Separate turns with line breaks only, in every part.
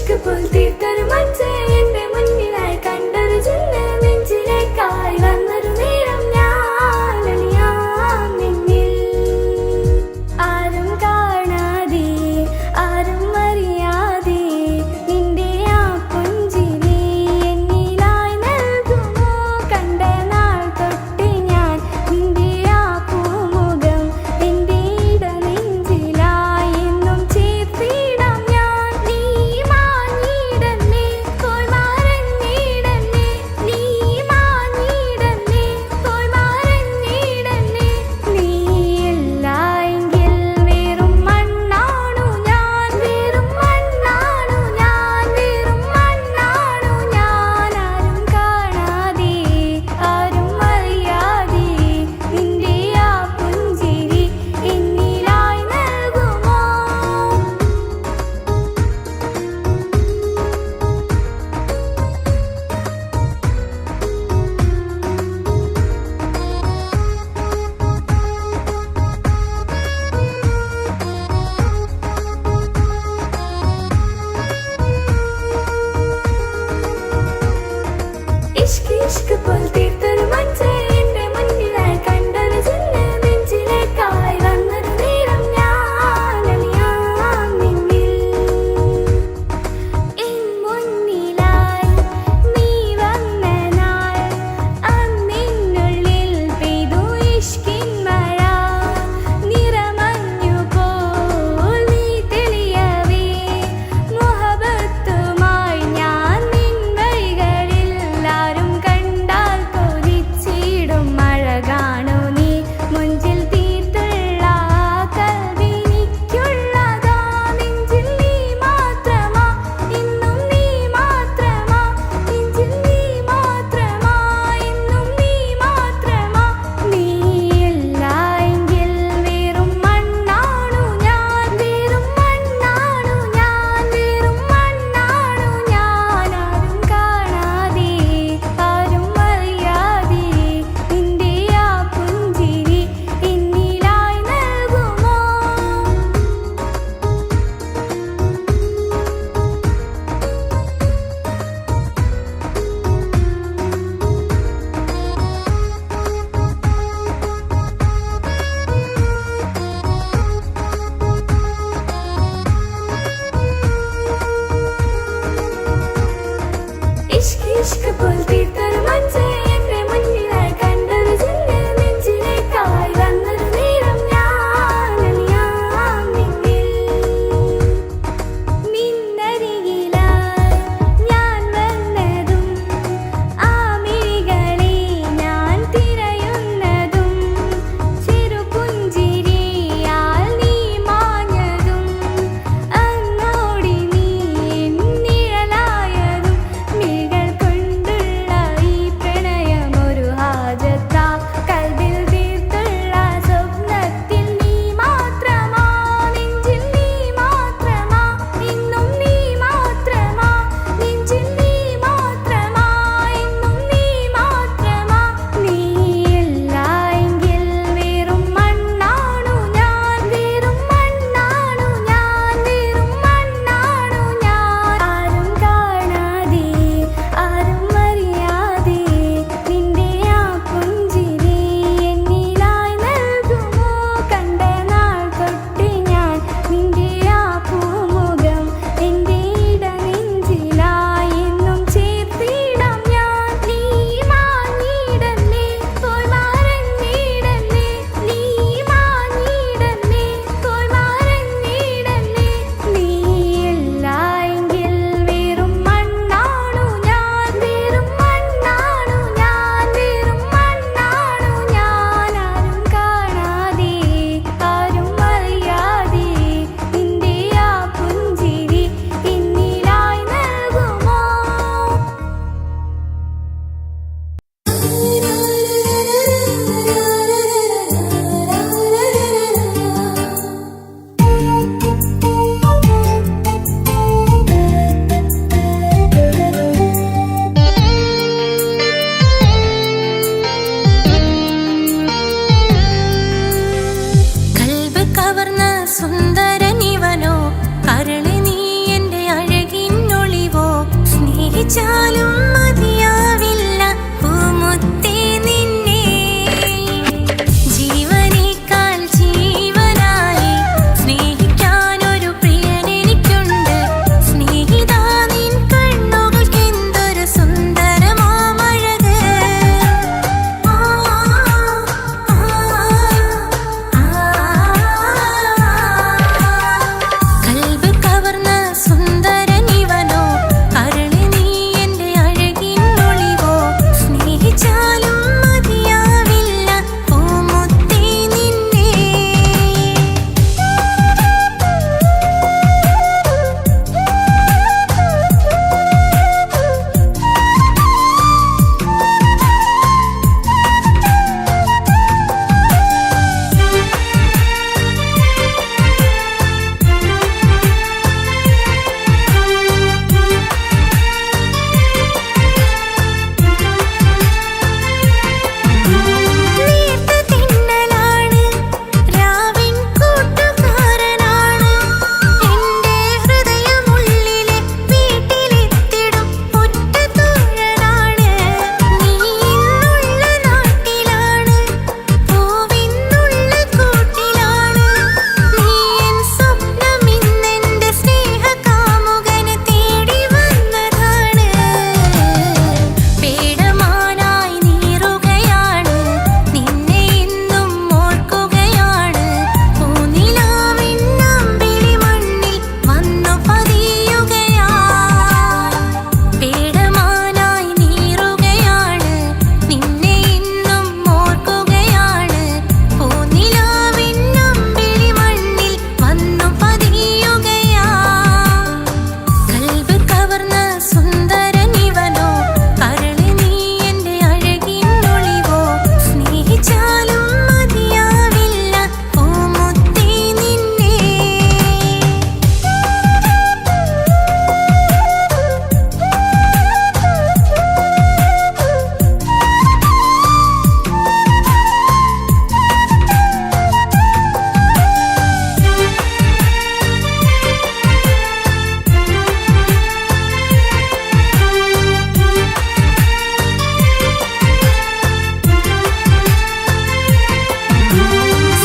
ഇഷ്ക് പോൽ തീർത്തൊരു മഞ്ച് എന്റെ മുന്നിലായി കണ്ടൊരു ജിന്ന് നെഞ്ചിലേക്കായി വന്നൊരു നേരം ഞാൻ അലിയാം നിന്നിൽ. ആരും കാണാതെ ആരും അറിയാതെ നിന്റെ ആ പുഞ്ചിരി എന്നിലായി നൽകുമോ? കണ്ട നാൾ തൊട്ട് ഞാൻ നിന്റെ ആ പൂമുഖം എന്റെ ഇടനെഞ്ചിലായി എന്നും ചേർത്തിടാം ഞാൻ. നീ മാഞ്ഞിട സ്നേഹിച്ചാലും മതിയാവില്ല പൂമുത്തേ നിന്നെ. ജീവനേക്കാൾ ജീവനായി സ്നേഹിക്കാനൊരു പ്രിയനെനിക്കുണ്ട്. സ്നേഹിതാ നിൻ കണ്ണുകൾക്കെന്തൊരു സുന്ദരമാമഴക്. കൽബ് കവർന്ന സുന്ദരനിവനോ, കരളി നീ എൻ്റെ അഴകിനൊളിവോ. സ്നേഹിച്ചാലും മതിയാവില്ല പൂമുത്തേ നിന്നെ. നീർത്ത തിന്നലാണ് രാവിൻ കൂട്ടുകാരനാണ്. എൻ്റെ ഹൃദയമുള്ളിലെ വീട്ടിലെത്തിടും ഒറ്റ തോഴനാണ്. നീ ഇന്നുള്ള നാട്ടിലാണ്, പൂവിന്നുള്ള കൂട്ടിലാണ്. നീ എൻ സ്വപ്നം ഇന്നെൻ്റെ സ്നേഹകാമുകനെ തേടി വന്നതാണ്. പേടമാനായി നീറുകയാണ്, നിന്നെ ഇന്നും ഓർക്കുകയാണ്. പൂനിലാവിൻ അമ്പിളി മണ്ണിൽ വന്നു പതിയുകയായി. പേടമാനായി നീറുകയാണ്, നിന്നെ ഇന്നും ഓർക്കുകയാണ്. പൂനിലാവിൻ അമ്പിളി മണ്ണിൽ വന്നു പതിയുകയായി. കൽബ് കവർന്ന സുന്ദരനിവനോ, കരളി നീ എൻ്റെ അഴകിനൊളിവോ. സ്നേഹിച്ചാലും മതിയാവില്ല പൂമുത്തേ നിന്നെ.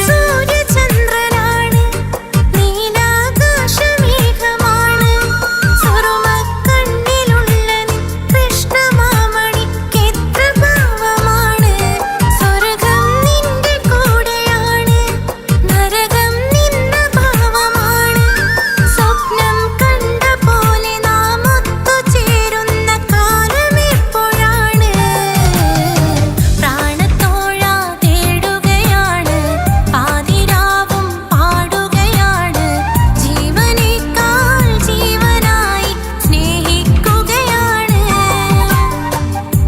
സൂര്യചന്ദ്രനാണ്, നീലാകാശമേഘമാണ്. സുറുമക്കണ്ണിലുള്ള നിൻ കൃഷ്ണമാമണിക്കെത്ര ഭാവമാണ്. സ്വർഗം നിന്റെ കൂടെയാണ്, നരകം നിന്ന ഭാവമാണ്. സ്വപ്നം കണ്ട പോലെ നാം ഒത്തുചേരുന്ന കാലമെപ്പോഴാണ്. പ്രാണത്തോഴ തേടുകയാണ്, പാതിരാവും പാടുകയാണ്. ജീവനേക്കാൾ ജീവനായി സ്നേഹിക്കുകയാണ്.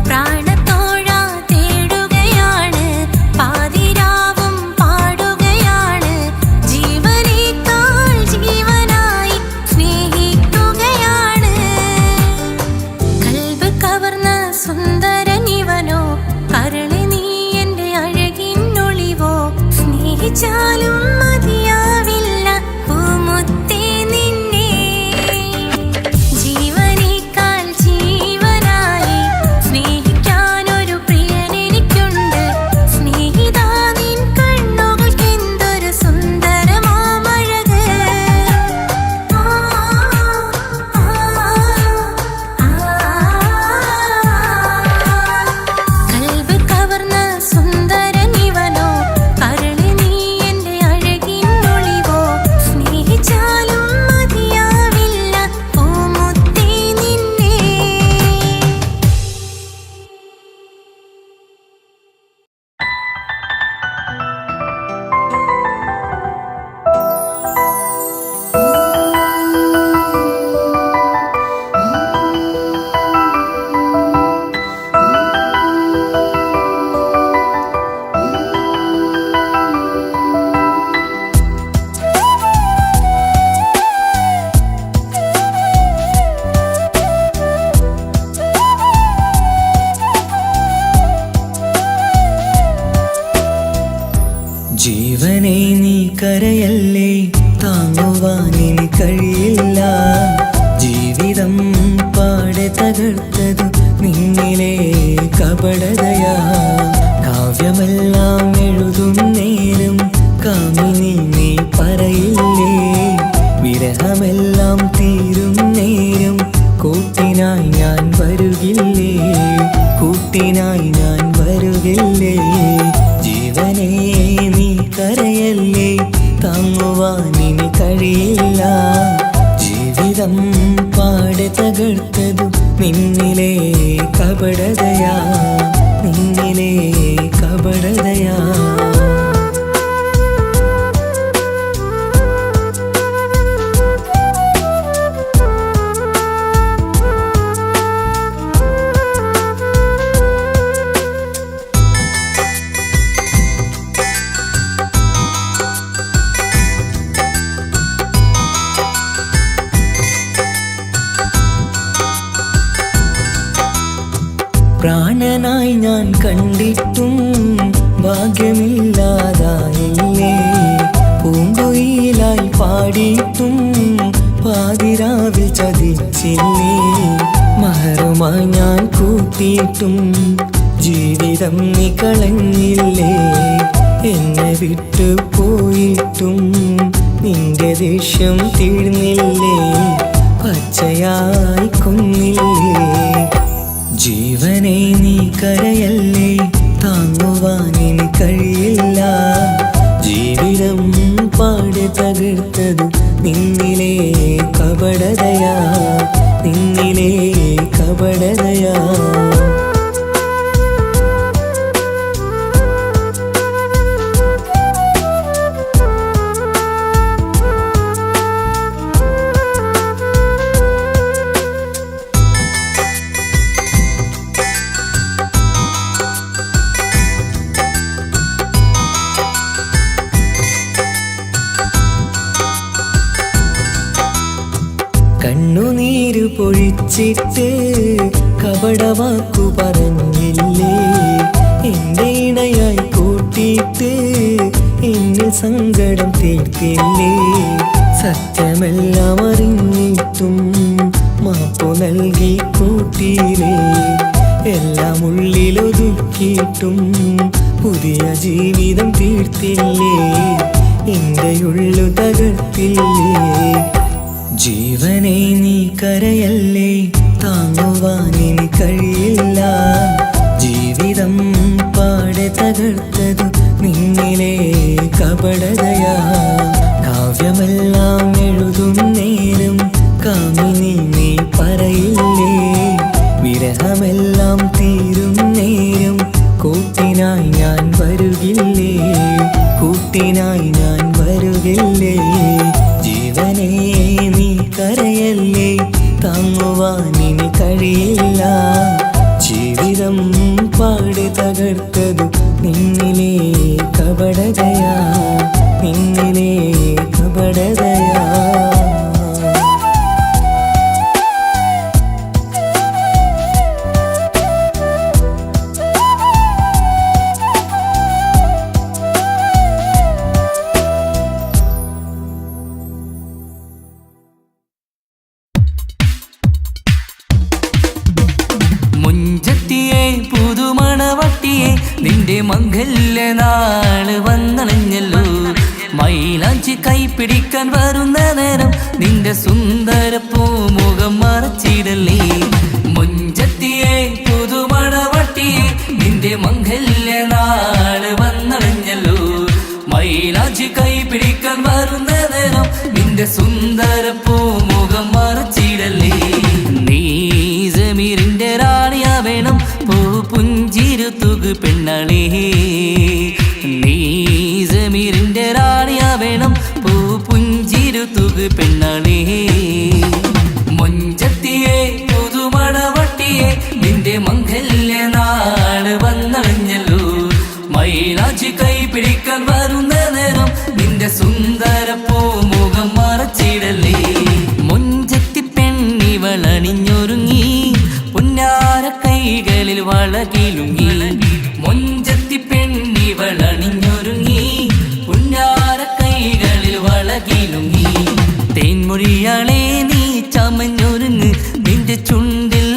പ്രാണത്തോഴ തേടുകയാണ്, പാതിരാവും പാടുകയാണ്. ജീവനേക്കാൾ ജീവനായി സ്നേഹിക്കുകയാണ്. കൽബ് കവർന്ന സുന്ദരനിവനോ, കരളി നീ എൻ്റെ അഴകിനൊളിവോ. സ്നേഹിച്ചാലും മതിയാവില്ല പൂമുത്തേ നിന്നെ. ജീവനേക്കാൾ ജീവനായി സ്നേഹിക്കാനൊരു പ്രിയനെനിക്കുണ്ട്. സ്നേഹിതാ നിൻ കണ്ണുകൾക്കെന്തൊരു സുന്ദരമാമഴക്. കൽബ് കവർന്ന സുന്ദരനിവനോ, കരളി നീ എൻ്റെ അഴകിനൊളിവോ. സ്നേഹിച്ചാലും മതിയാവില്ല പൂമുത്തേ നിന്നെ.
ജീവനെ നീ കരയല്ലേ, താങ്ങുവാനിനി കഴിയില്ല. ജീവിതം പാടെ തകർത്തതു നിന്നിലെ കപടതയാ. കാവ്യമെല്ലാം എഴുതും നേരം കാമിനി നീ പറയില്ലേ, വിരഹമെല്ലാം തീരും നേരം കൂട്ടിനായി ഞാൻ വരുകില്ലേ, കൂട്ടിനായി ഞാൻ വരുകില്ലേ. ജീവനേ നീ കരയല്ലേ, താങ്ങുവാനിനി കഴിയില്ല. ജീവിതം പാടെ തകർത്തതു നിന്നിലെ കപടതയാ, നിന്നിലെ കപടതയാ. പ്രാണനായി ഞാൻ കണ്ടിട്ടും ഭാഗ്യമില്ലാതായില്ലേ, പൂങ്കുയിലായി പാടിയിട്ടും പാതിരാവിൽ ചതിച്ചില്ലേ. മഹറുമായി ഞാൻ കൂട്ടിയിട്ടും ജീവിതം നീ കളഞ്ഞില്ലേ, എന്നെ വിട്ടു പോയിട്ടും നിന്റെ ദേഷ്യം തീർന്നില്ലേ, പച്ചയായി കൊന്നില്ലേ. ജീവനെ നീ കരയല്ലേ, താങ്ങുവാനിനി കഴിയില്ല. ജീവിതം പാടെ തകർത്തതു നിന്നിലെ കപടതയാ, നിന്നിലെ കപടതയാ. കണ്ണുനീര് പൊഴിച്ചിട്ട് കപടവാക്കു പറഞ്ഞില്ലേ, എന്റെ ഇണയായി കൂട്ടിയിട്ട് എന്നിൽ സങ്കടം തീർത്തില്ലേ. സത്യമെല്ലാം അറിഞ്ഞിട്ടും മാപ്പു നൽകി കൂട്ടിയില്ലേ, എല്ലാം ഉള്ളിലൊതുക്കിയിട്ടും പുതിയ ജീവിതം തീർത്തില്ലേ, എന്റെ ഉള്ളു തകർത്തില്ലേ. ജീവനെ നീ കരയല്ലേ, താങ്ങുവാനിനി കഴിയില്ല. ജീവിതം പാടെ തകർത്തതു നിന്നിലെ കപടതയാ. കാവ്യമെല്ലാം എഴുതും നേരം കാമിനി നീ പറയില്ലേ, വിരഹമെല്ലാം തീരും നേരം കൂട്ടിനായി ഞാൻ വരുകില്ലേ, കൂട്ടിനായി ഞാൻ വരുകില്ലേ. ജീവനേ നീ കരയല്ലേ, താങ്ങുവാനിനി കഴിയില്ല. ജീവിതം പാടെ തകർത്തതു നിന്നിലെ കപടതയാ, നിന്നിലെ കപടതയാ.
നിന്റെ മംഗല്യ നാള് വന്നണഞ്ഞല്ലോ, മൈലാഞ്ചി കൈപ്പിടിക്കാൻ വരുന്ന നേരം നിന്റെ സുന്ദര പൂമുഖം മറച്ചിടല്ലേ. മുഞ്ചത്തിയെ പുതുമണവട്ടിയെ നിന്റെ മംഗല്യ നാള് വന്നണഞ്ഞല്ലോ, മൈലാഞ്ചി കൈപ്പിടിക്കാൻ വരുന്ന നേരം നിന്റെ സുന്ദര പൂമുഖം മറച്ചിടല്ലേ. നീ ജമീറിന്റെ റാണിയാ വേണം, പുഞ്ചിരുത്തുകു പെണ്ണളേ. നീ ജമീറിന്റെ റാണിയാ വേണം, പുഞ്ചിരുത്തുകു പെണ്ണളേ. മുഞ്ചത്തിയെ പുതുമണവട്ടിയെ നിന്റെ മംഗല്യ നാള് വന്നണഞ്ഞല്ലോ, മൈലാഞ്ചി കൈപിടിക്കാൻ വരുന്ന നേരം നിന്റെ സുന്ദര പൂമുഖം മറച്ചിടല്ലേ. മുഞ്ചത്തി പെണ്ണിവളണിഞ്ഞൊരുങ്ങി പുന്നാര കൈകളിൽ വളകിലുങ്ങി, മുഞ്ചത്തി പെണ്ണിവളണിഞ്ഞൊരുങ്ങി പുന്നാര കൈകളിൽ വളകിലുങ്ങി. തേൻമൊഴിയാളെ നീ ചമഞ്ഞൊരുങ്ങ്, നിന്റെ ചുണ്ടിൽ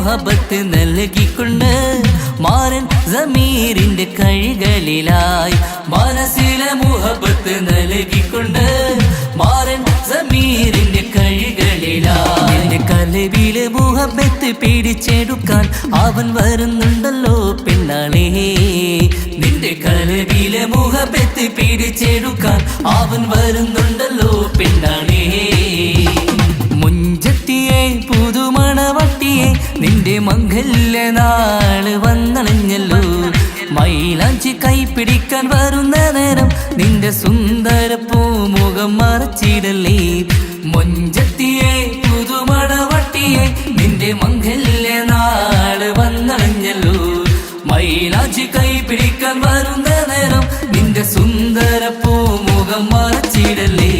മുഹബത്ത് നൽകിക്കൊണ്ട് മാരൻ സമീറിന്റെ കൈകളിലായി മനസ്സിലെ മുഹബത്ത് നൽകിക്കൊണ്ട് മാരൻ സമീറിന്റെ കൈകളിലായി എന്റെ കലവിലെ മുഹബത്ത് പിടിച്ചെടുക്കാൻ അവൻ വരുന്നുണ്ടല്ലോ പെണ്ണാളേ നിന്റെ കലവിലെ മുഹബത്ത് പിടിച്ചെടുക്കാൻ അവൻ വരുന്നുണ്ടല്ലോ പെണ്ണാളേ മുഞ്ചത്തിയെ പുതുമണവട്ടിയെ നിന്റെ മംഗല്യ നാള് വന്നണഞ്ഞല്ലോ മൈലാഞ്ചി കൈ പിടിക്കാൻ വരുന്ന നേരം നിന്റെ സുന്ദര പൂമുഖം മറച്ചിടല്ലേ മുഞ്ചത്തിയെ പുതുമണവട്ടിയെ നിന്റെ മംഗല്യ നാള് വന്നണഞ്ഞല്ലോ മൈലാഞ്ചി കൈ പിടിക്കാൻ വരുന്ന നേരം നിന്റെ സുന്ദര പൂമുഖം മറച്ചിടല്ലേ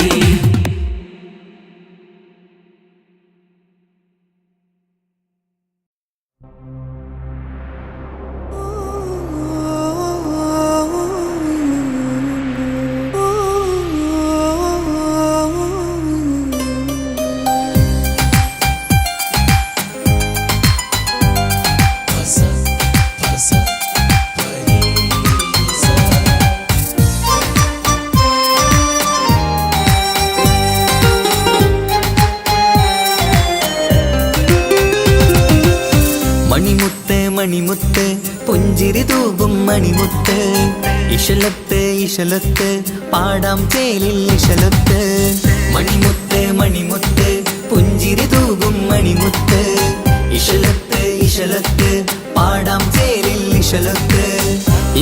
മണിമുത്ത് മണിമുത്ത് പുഞ്ചിരി തൂകും മണിമുത്ത് ഇശലത്ത് ഇശലത്ത് പാടാം ചേലിൽ ഇശലത്ത് മണിമുത്ത് മണിമുത്ത് പുഞ്ചിരി തൂകും മണിമുത്ത് ഇശലത്ത് ഇശലത്ത് പാടാം ചേലിൽ ഇശലത്ത്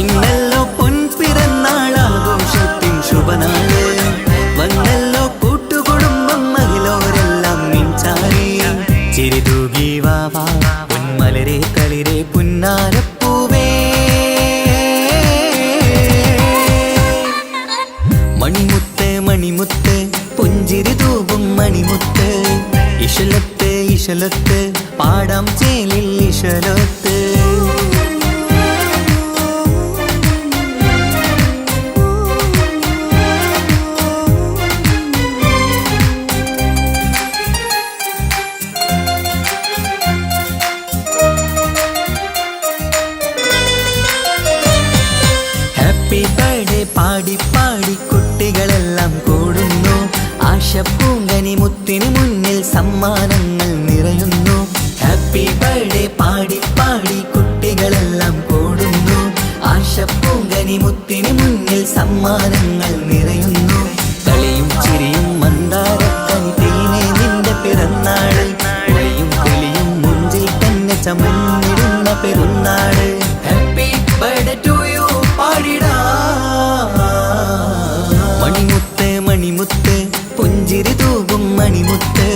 ഇന്നല്ലോ പൊൻപിറന്നാൾ ആഘോഷത്തിൻ ശുഭനാള് വന്നല്ലോ കൂട്ടുകുടുംബം മഹിളോരെല്ലാം മിൻചാരി ചിരിതൂകി വാവാ പൊന്മലരെ കളിരെ പുന്നാരപ്പൂവേ മണിമുത്ത് മണിമുത്ത് പുഞ്ചിരി തൂകും മണിമുത്ത് ഇശലത്ത് ഇശലത്ത് പാടാം ചേലിൽ ഇശലത്ത് ഹാപ്പി ബർത്ത്ഡേ പാടി പാടി കുട്ടികളെല്ലാം കൂടുന്നു ആശപ്പൂങ്കനി മുത്തിന് മുന്നിൽ സമ്മാനങ്ങൾ നിറയുന്നു ഹാപ്പി ബർത്ത്ഡേ പാടി പാടി കുട്ടികളെല്ലാം കൂടുന്നു ആശപ്പൂങ്കനി മുത്തിന് മുന്നിൽ സമ്മാനങ്ങൾ നിറയുന്നു കളിയും ചിരിയും മന്ദാരക്കനി തേനെ നിന്റെ പിറന്നാള് ഒളിയും കിളിയും മുഞ്ചിൽ തന്നെ ചമഞ്ഞിടുന്ന പെരുന്നാള് ഹാപ്പി ബർത്ത്ഡേ ടു യു പാടിടാ മണിമുത്ത് മണിമുത്ത് പുഞ്ചിരി തൂകും മണിമുത്ത്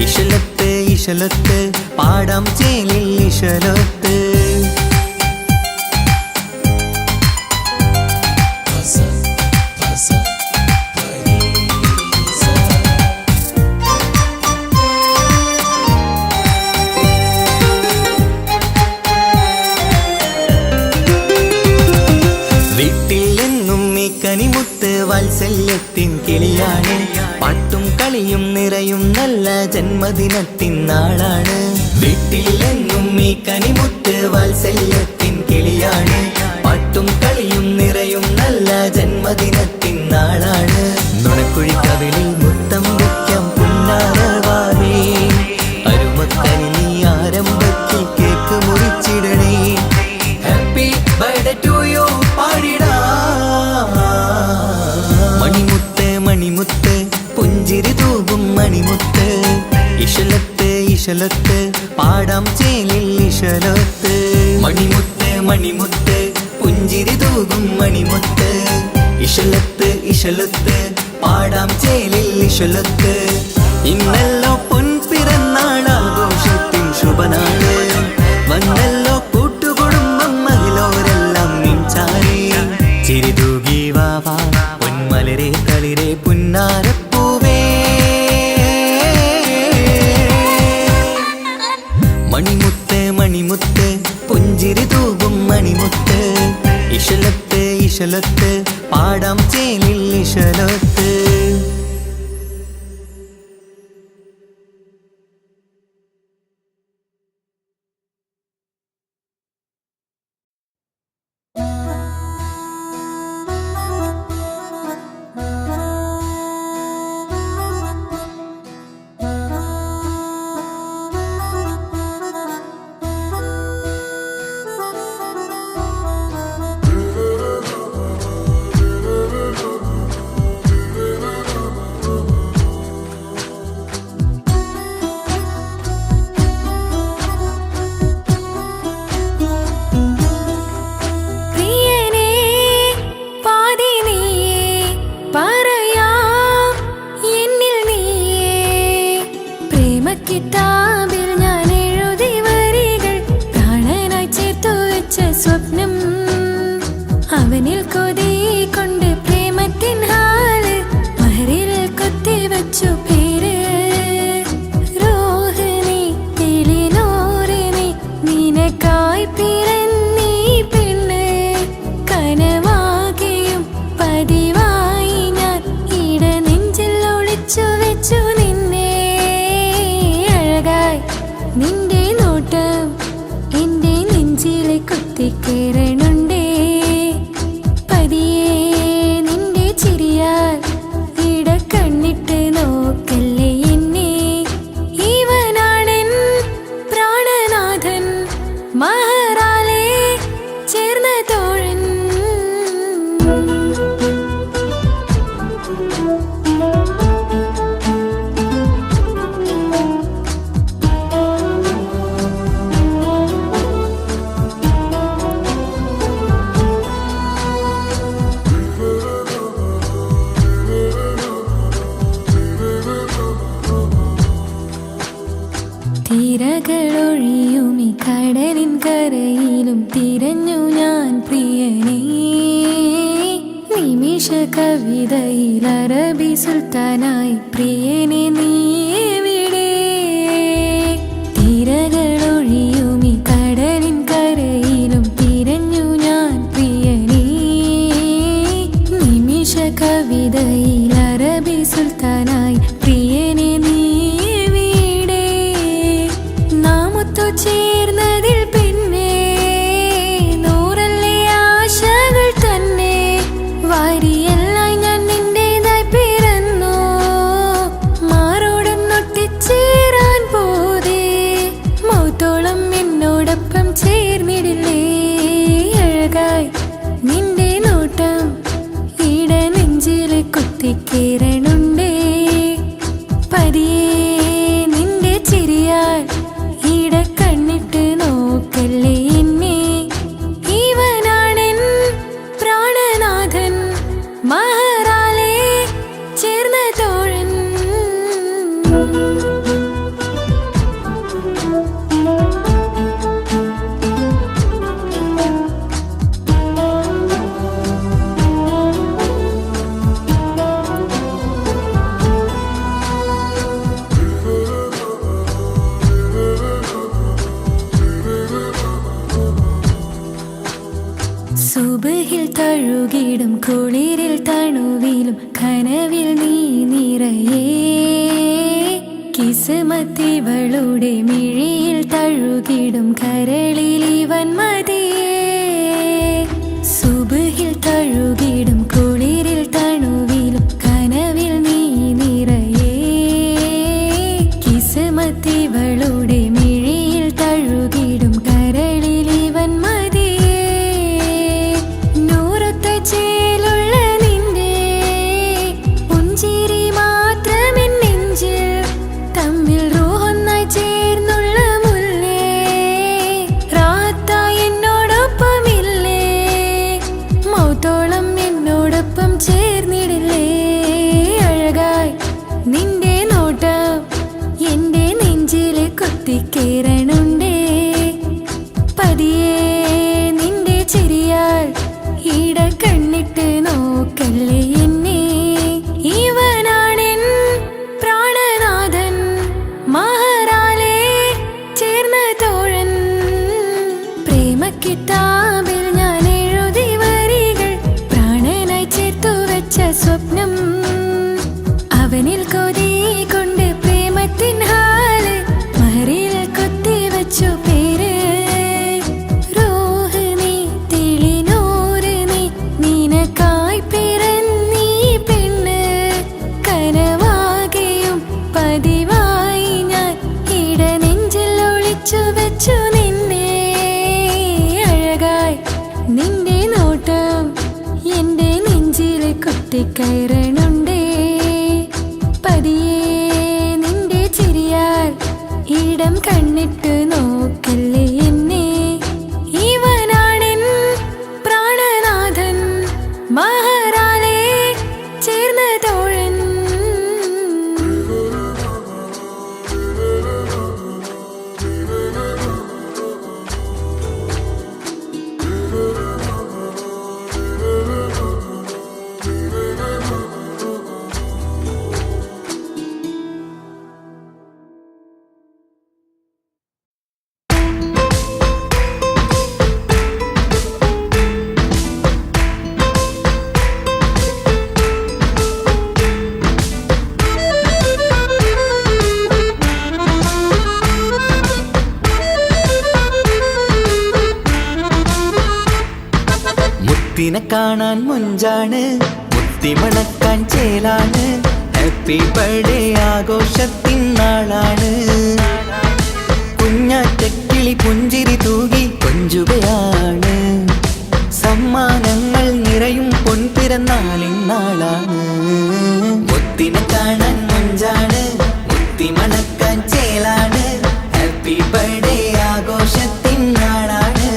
ഇശലത്ത് ഇശലത്ത് പാടാം ചേലിൽ ഇശലത്ത് വീട്ടിലെന്നും ഈ കനിമുത്ത് വാത്സല്യത്തിൻ കിളിയാണ് പാട്ടും കളിയും നിറയും നല്ല ജന്മദിനത്തിൻ നാളാണ് വീട്ടിലെന്നും ഈ കനിമുത്ത് വാത്സല്യത്തിൻ കിളിയാണ് പാട്ടും കളിയും നിറയും നല്ല ജന്മദിനത്തിൻ നാളാണ് നുണക്കുഴിക്കവിളിൽ മുത്തം വയ്ക്കാം പുന്നാരവാവേ അരുമക്കനി നീ ആരംഭത്തിൽ കേക്ക് മുറിച്ചിടണേ ഹാപ്പി ബർത്ത്ഡേ ടു യു പാടിടാ മണിമുത്ത് മണിമുത്ത് പുഞ്ചിരി തൂകും മണിമുത്ത് ഇശലത്ത് ഇശലത്ത് പാടാം ചേലിൽ ഇശലത്ത് മണിമുത്ത് മണിമുത്ത് പുഞ്ചിരി തൂകും മണിമുത്ത് ഇശലത്ത് ഇശലത്ത് പാടാം ചേലിൽ ഇശലത്ത് ഇന്നല്ലോ പൊൻപിറന്നാൾ ആഘോഷത്തിൻ ശുഭനാള് വന്നല്ലോ കൂട്ടുകുടുംബം മഹിളോരെല്ലാം മിൻചാരി ചിരിതൂകി വാവാ പൊന്മലരെ കളിരെ പുന്നാരപ്പൂവേ മണിമുത്ത് മണിമുത്ത് പുഞ്ചിരി തൂകും മണിമുത്ത് ഇശലത്ത് ഇശലത്ത് പാടാം ചേലിൽ ഇശലത്ത്
നെഞ്ചിലെ കുത്തിക്കേറണുണ്ടേ പതിയെ നിന്റെ ചിരിയാൽ ഇടക്കണ്ണിട്ട് നോക്കല്ലേ എന്നെ ഇവനാണെൻ പ്രാണനാഥൻ മഹറാലെ ചേർന്ന തോഴൻ തിരകളൊഴിയുമി കടലിൻ കരയിലും തിരഞ്ഞു ഞാൻ പ്രിയനേ നിമിഷ കവിതയിൽ അറബി സുൽത്താനായി പ്രിയനെ നീ എവിടെ തിരകളൊഴിയുമി കടലിൻ കരയിലും തിരഞ്ഞു ഞാൻ പ്രിയനേ നിമിഷ കവിതയിൽ അറബി സുൽത്താനായി പ്രിയനെ നീ ചേർന്നതിൽ പിന്നെ നൂറല്ലേ ആശകൾ തന്നെ വാരിയെല്ലാം ഞാൻ നിന്റേതായി പിറന്നു മാറോടൊന്നൊട്ടിച്ചേരാൻ പോതേ മൗത്തോളം എന്നോടൊപ്പം ചേർന്നിടില്ലേ അഴകായി നിന്റെ നോട്ടം ഇട നെഞ്ചിൽ കുത്തിക്കേറണുണ്ടേ പതിയെ നിന്റെ ചിരിയാൽ കണ്ണിട്ട് നോക്കല്ലേ എന്നെ ഇവനാണെൻ പ്രാണനാഥൻ മഹറാലെ ചേർന്ന തോഴൻ സുബഹിൽ തഴുകിടും കുളിരിൽ തണുവിലും കനവിൽ നീ നിറയേ കിസ്മത്തിവളുടെ മിഴിയിൽ തഴുകിടും കരളിൽ ഇവൻ മതിയേ സുബഹിൽ തഴുകിടും കുളിരിൽ തണുവിലും കനവിൽ നീ നിറയേ കിസ്മത്തിവളുടെ മിഴിയിൽ തഴുകിടും കരളിൽ ഇവൻ ചേലുള്ള നിന്റെ പുഞ്ചിരി മാത്രമെൻ നെഞ്ചിൽ തമ്മിൽ റൂഹൊന്നായി ചേർന്നുള്ള മുല്ലേ റാത്തായി എന്നോടൊപ്പമില്ലേ മൗത്തോളം എന്നോടൊപ്പം ചേർന്നിടില്ലേ അഴകായി നിന്റെ നോട്ടം എന്റെ നെഞ്ചിലെ കുത്തിക്കേറണുണ്ടേ പതിയെ നിന്റെ ചിരിയാൽ ഇട കണ്ണിട്ട് നോക്കല്ലേ എന്നെ ഇവനാണെൻ പ്രാണനാഥൻ മഹറാലെ ചേർന്ന തോഴൻ പ്രേമക്കിതാബിൽ ഞാൻ എഴുതി വരികൾ പ്രാണനായി ചേർത്തു വെച്ച സ്വപ്നം അവനിൽ കൊതി കൊണ്ട് പ്രേമത്തിൻ ഹാല് മഹറിൽ കൊത്തിവച്ചു പേര് പതിവായി ഞാൻ ഇട നെഞ്ചിൽ ഒളിച്ചു വെച്ചു നിന്നെ അഴകായി നിന്റെ നോട്ടം എന്റെ നെഞ്ചിൽ കുത്തിക്കയറണുണ്ടേ പതിയെ നിന്റെ ചിരിയാൽ ഇടം കണ്ണിട്ട് നോക്കല്ലേ എന്നെ ഇവനാണെൻ പ്രാണനാഥൻ മഹറാലെ ചേർന്ന തോഴൻ
മുത്തിനെ കാണാൻ മുഞ്ചാണ്, മുത്തിമണക്കാൻ ചേലാണ്. Happy birthday ആഘോഷത്തിൻ നാളാണ്. കുഞ്ഞാറ്റക്കിളി പുഞ്ചിരി തൂകി കൊഞ്ചുകയാണ്. സമ്മാനങ്ങൾ നിറയും പൊൻപിറന്നാളിൻ നാളാണ്. മുത്തിനെ കാണാൻ മുഞ്ചാണ്, മുത്തിമണക്കാൻ ചേലാണ്. Happy birthday ആഘോഷത്തിൻ നാളാണ്.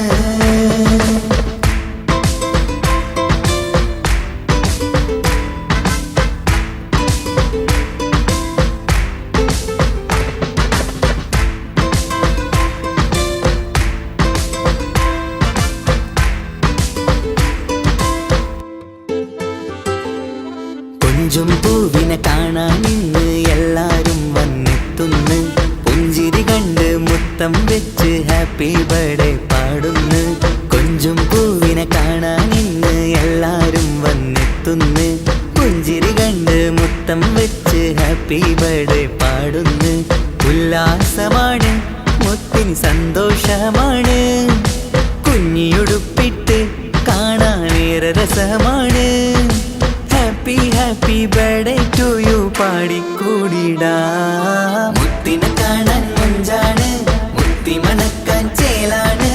കൊഞ്ചും പൂവിനെ കാണാൻ ഇന്ന് എല്ലാരും വന്നെത്തുന്നു. പുഞ്ചിരി കണ്ട് മുത്തം വെച്ച് ഹാപ്പി ബർത്ത്ഡേ പാടുന്നു. കൊഞ്ചും പൂവിനെ കാണാൻ ഇന്ന് എല്ലാരും വന്നെത്തുന്നു. പുഞ്ചിരി കണ്ട് മുത്തം വെച്ച് ഹാപ്പി ബർത്ത്ഡേ പാടുന്നു. ഉല്ലാസമാണ്, മുത്തിന് സന്തോഷമാണ്. കുഞ്ഞിയുടുപ്പിട്ട് കാണാനേറെ രസമാണ്. Happy happy birthday to you പാടിക്കൂടിടാ. മുത്തിനെ കാണാൻ മുഞ്ചാണ്, മുത്തിമണക്കാൻ ചേലാണ്.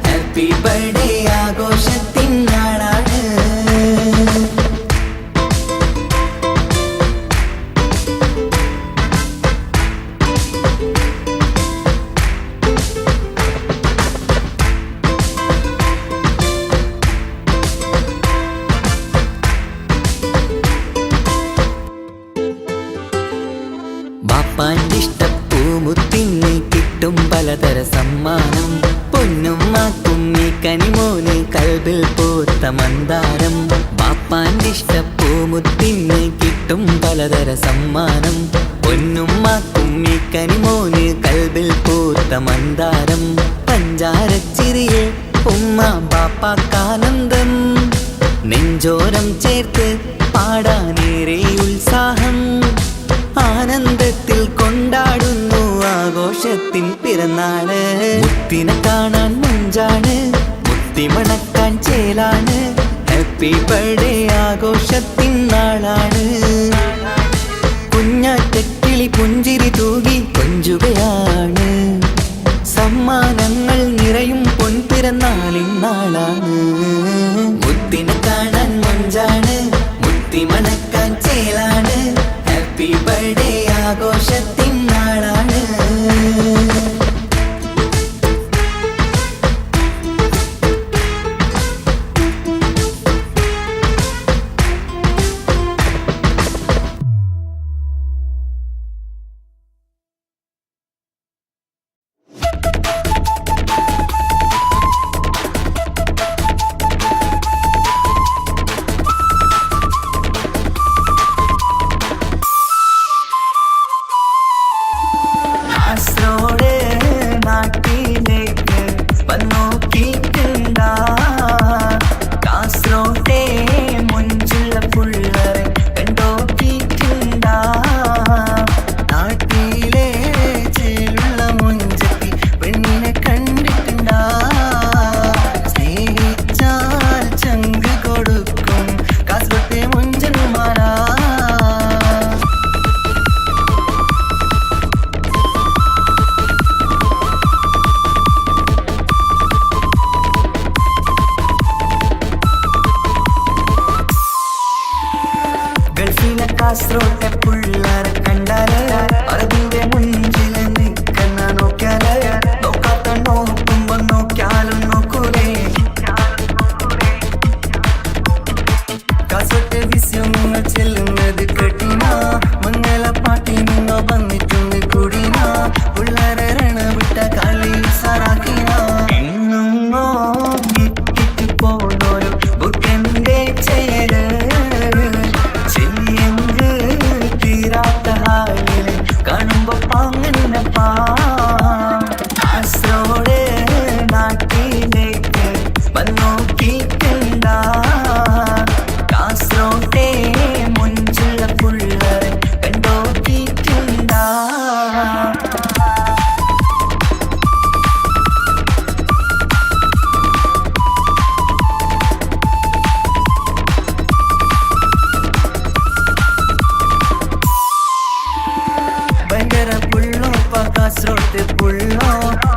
Happy birthday ആഘോഷത്തിൻ നാളാണ്. ബാപ്പാൻ്റെ ഇഷ്ടപ്പൂമുത്തിന് കിട്ടും പലതര സമ്മാനം. പൊന്നും മാക്കും ഈ കനിമോന് കൽബിൽ പൂത്ത മന്ദാരം. ബാപ്പാൻ്റെ ഇഷ്ടപ്പൂമുത്തിന് കിട്ടും പലതര സമ്മാനം. പൊന്നും മാക്കും ഈ കനിമോന് കൽബിൽ പൂത്ത മന്ദാരം. പഞ്ചാരച്ചിരിയെ ഉമ്മ ബാപ്പാക്കാനന്ദം. നെഞ്ചോരം ചേർത്ത് പാടാനേറെ ഉത്സാഹം. ആനന്ദത്തിൽ കൊണ്ടാടുന്നു ആഘോഷത്തിൻ പിറന്നാള്. മുത്തിനെ കാണാൻ മുഞ്ചാണ്, മുത്തിമണക്കാൻ ചേലാണ്. Happy birthday ആഘോഷത്തിൻ നാളാണ്. കുഞ്ഞാറ്റക്കിളി പുഞ്ചിരി തൂകി കൊഞ്ചുകയാണ്. സമ്മാനങ്ങൾ നിറയും പൊൻപിറന്നാളിൻ നാളാണ്. മുത്തിനെ കാണാൻ മുഞ്ചാണ്, മുത്തിമണക്കാൻ ചേലാണ്. Happy birthday ആഘോഷത്തിൻ നാളാണ്.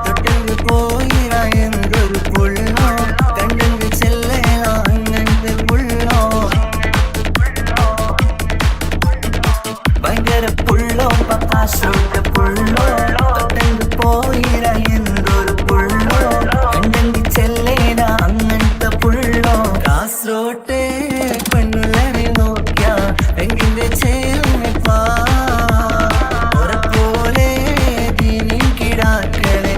തൊട്ടെങ്കിൽ പോയിറ എന്തൊരു പുള്ളോ കണ്ടെങ്കിൽ ചെല്ലണ അങ്ങനത്തെ പുള്ളോ ഭയങ്കര പുള്ളോ പക്കാശോട്ട പുള്ളോ തൊട്ടെങ്കിൽ പോയിറ എന്തൊരു പുള്ളോ കണ്ടെങ്കിൽ ചെല്ലണ അങ്ങനത്തെ പുള്ളോ കാസറോട്ടെ പെണ്ണുള്ളവരെ നോക്കിയ എങ്കിന്റെ ചേർന്നിപ്പാ പോലെ ദീനിൻ കിടാക്കളെ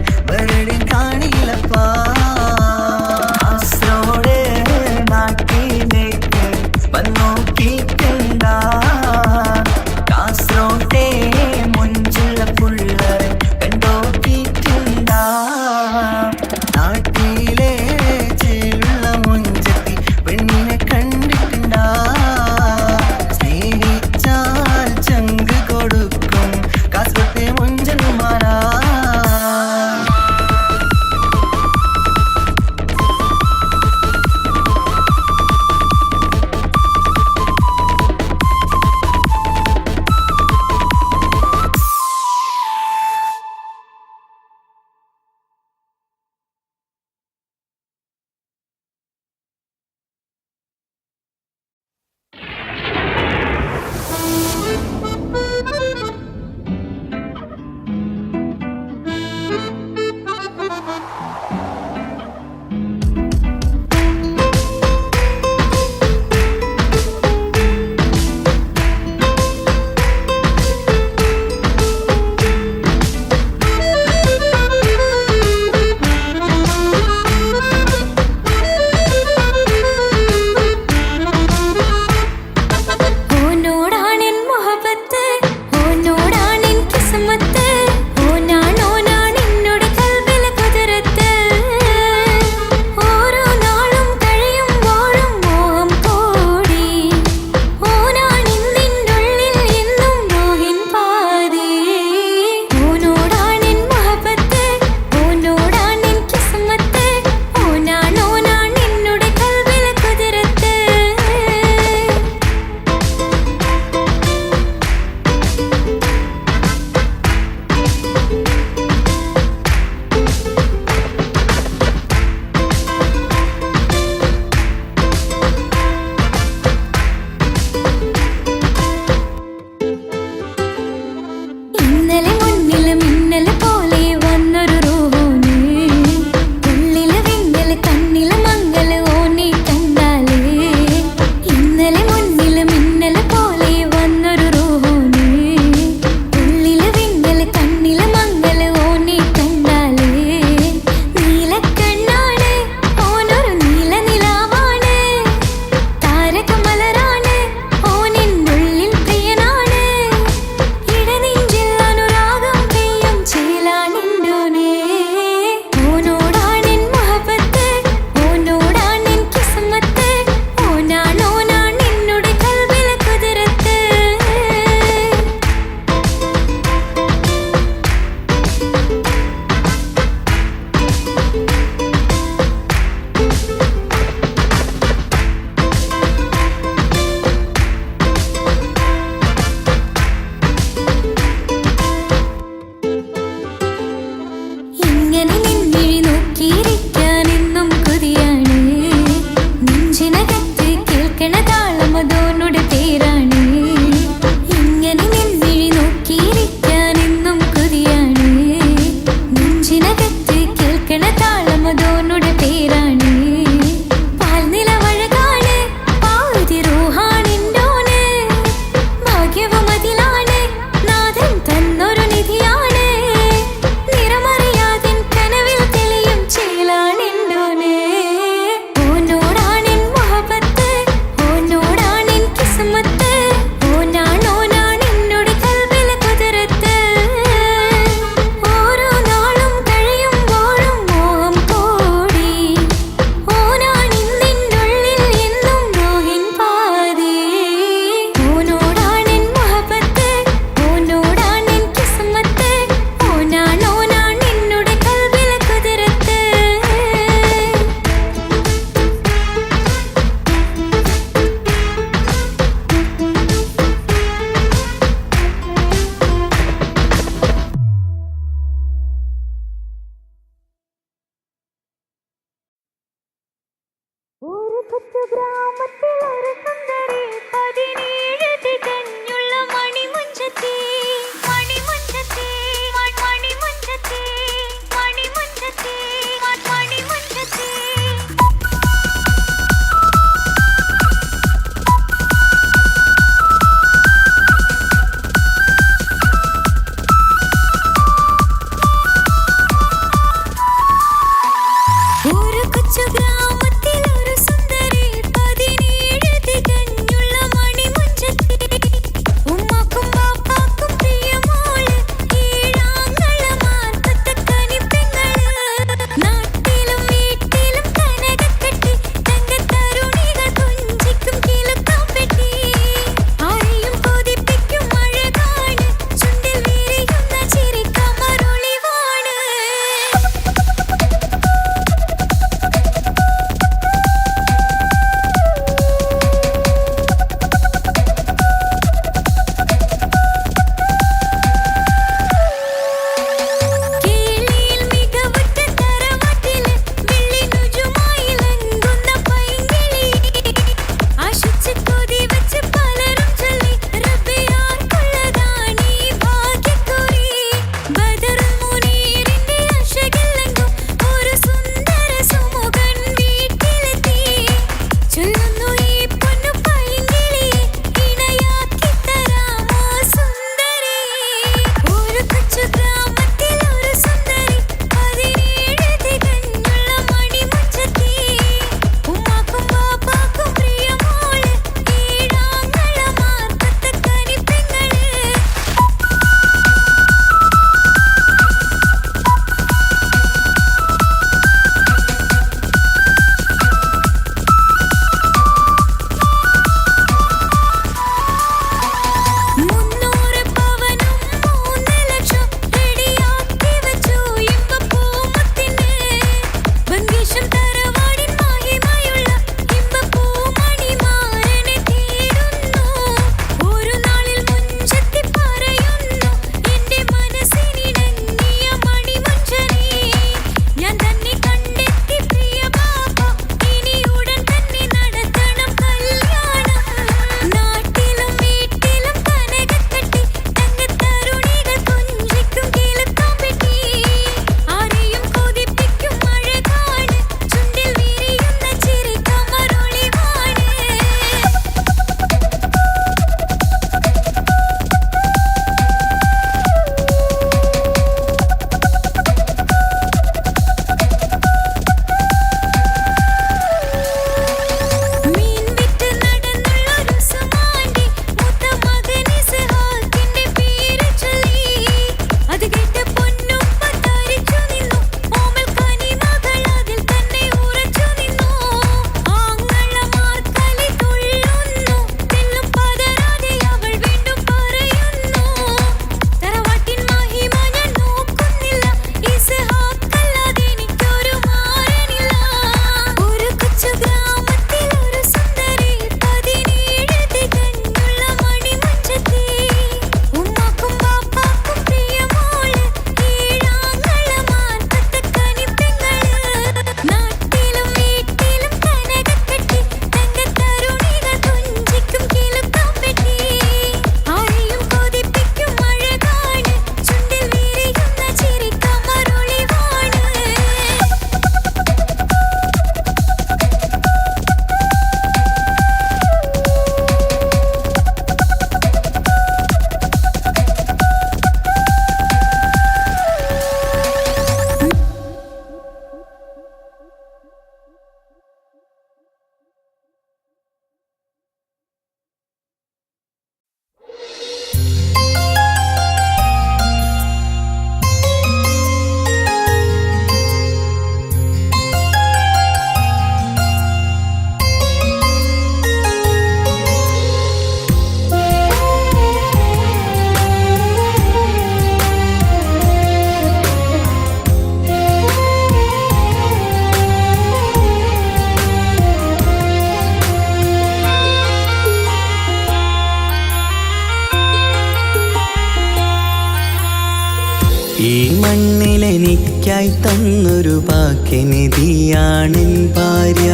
ഈ മണ്ണിലെനിക്കായി തന്നൊരു വാക്കിനിധിയാണെൻ ഭാര്യ.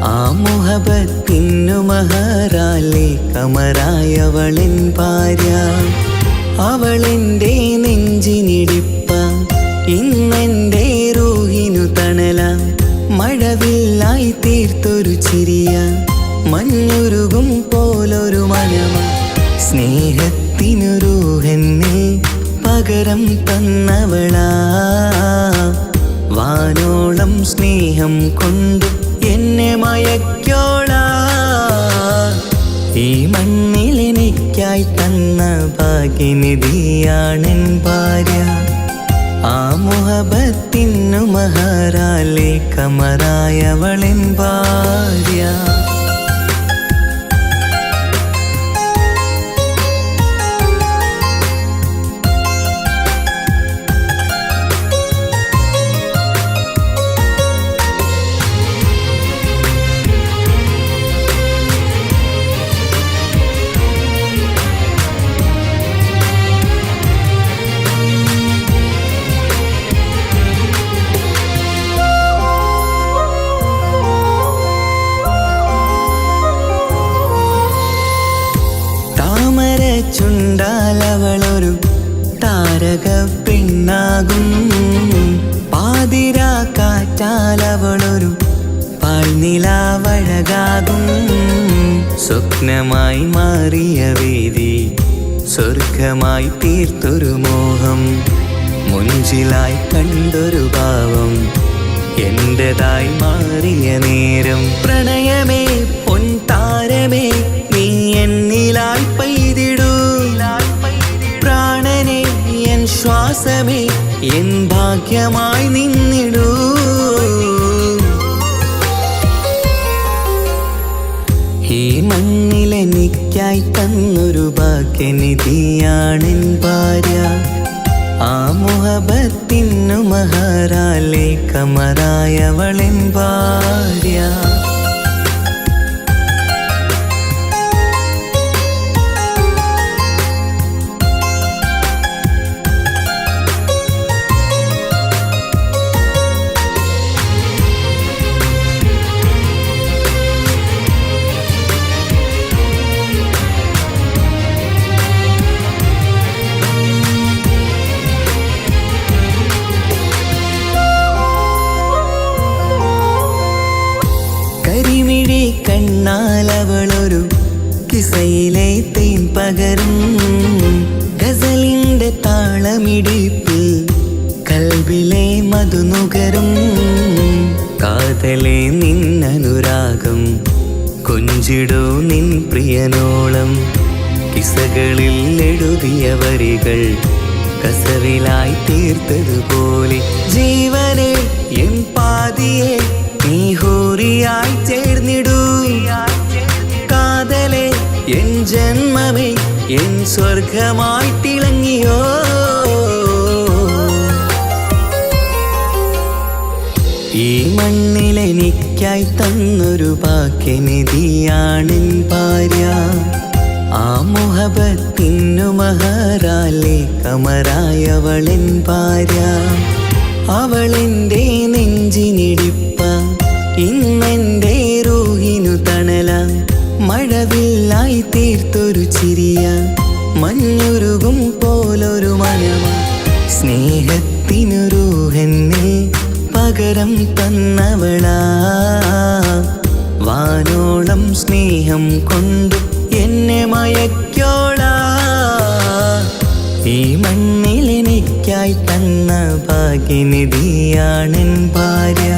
ആ മുഹബത്തിനു മഹറാലെ കമറായവളൻ ഭാര്യ. അവളെൻ്റെ നെഞ്ചിനിടിപ്പ, ഇന്നെൻ്റെ റൂഹിനു തണല. മഴവില്ലായി തീർത്തൊരു ചിരിയ, മഞ്ഞുരുകും പോലൊരു മനമ. സ്നേഹത്തിനു റൂഹെന്നെ പകരം തന്നവളാ. വാനോളം സ്നേഹം കൊണ്ട് എന്നെ മയക്കോളാ. ഈ മണ്ണിലെനിക്കായി തന്ന ഭാഗ്യനിധിയാണെൻ ഭാര്യ. ആ മുഹബത്തിനു മഹറാലെ കമറായവളെൻ ഭാര്യ. ചുണ്ടാലവളൊരു താരക പെണ്ണാകും. പാതിരാ കാറ്റാലവളൊരു പാൽനിലാവഴകാകും. സ്വപ്നമായി മാറിയ വേദി സ്വർഗമായി തീർത്തൊരു മോഹം. മുഞ്ചിലായി കണ്ടൊരു ഭാവം എന്റേതായി മാറിയ നേരം. പ്രണയമേ പൊൻതാരമേ നീ എന്നിലായി പെയ്തിടൂ. പ്രാണനെ എൻ ശ്വാസമേ എൻ ഭാഗ്യമായി നിന്നിടൂ. ഈ മണ്ണിലെനിക്കായി തന്നൊരു ഭാഗ്യനിധിയാണെൻ ഭാര്യ. ആ മുഹബത്തിനു മഹറാലെ കമറായവളെൻ ഭാര്യ. കണ്ണാലവളൊരു കിസയിലെ തേൻ പകരും. ഗസലിൻ്റെ താളമിടിപ്പിൽ കൽബിലെ മധുനുകരും. കാതലെ നിന്നനുരാഗം കൊഞ്ചിടൂ നിൻ പ്രിയനോളം. കിസകളിൽ എഴുതിയ വരികൾ കസവിലായി തീർത്തതുപോലെ. ജീവനെ എൻ പാതിയെ നീ ഹൂറിയായി ചേർന്നിടൂ. കാതലെ എൻ ജന്മമേ എൻ സ്വർഗമായി തിളങ്ങിയോ. ഈ മണ്ണിലെനിക്കായി തന്നൊരു ഭാഗ്യനിധിയാണെൻ ഭാര്യ. ആ മുഹബത്തിനു മഹറാലെ കമറായവളെൻ ഭാര്യ. അവളെൻ്റെ നെഞ്ചിനിടിപ്പ, ഇന്നെൻ്റെ റൂഹിനു തണല. മഴവില്ലായി തീർത്തൊരു ചിരിയ, മഞ്ഞുരുകും പോലൊരു മനമ. സ്നേഹത്തിനു റൂഹെന്നെ പകരം തന്നവളാ. വാനോളം സ്നേഹം കൊണ്ട് എന്നെ മയക്കോളാ. ഈ മണ്ണിലെനിക്കായി തന്ന ഭാഗ്യനിധിയാണെൻ ഭാര്യ.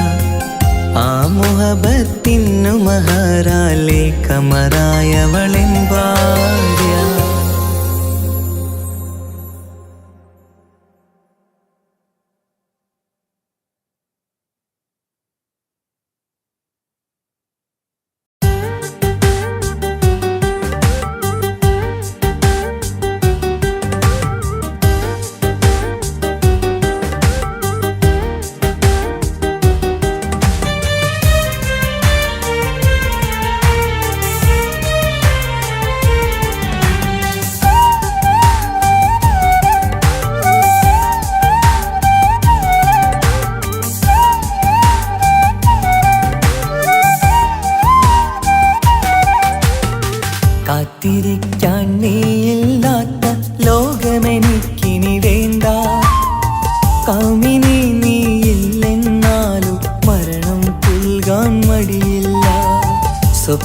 ആ മുഹബത്തിനു മഹറാലെ കമറായവളെൻ ഭാര്യ.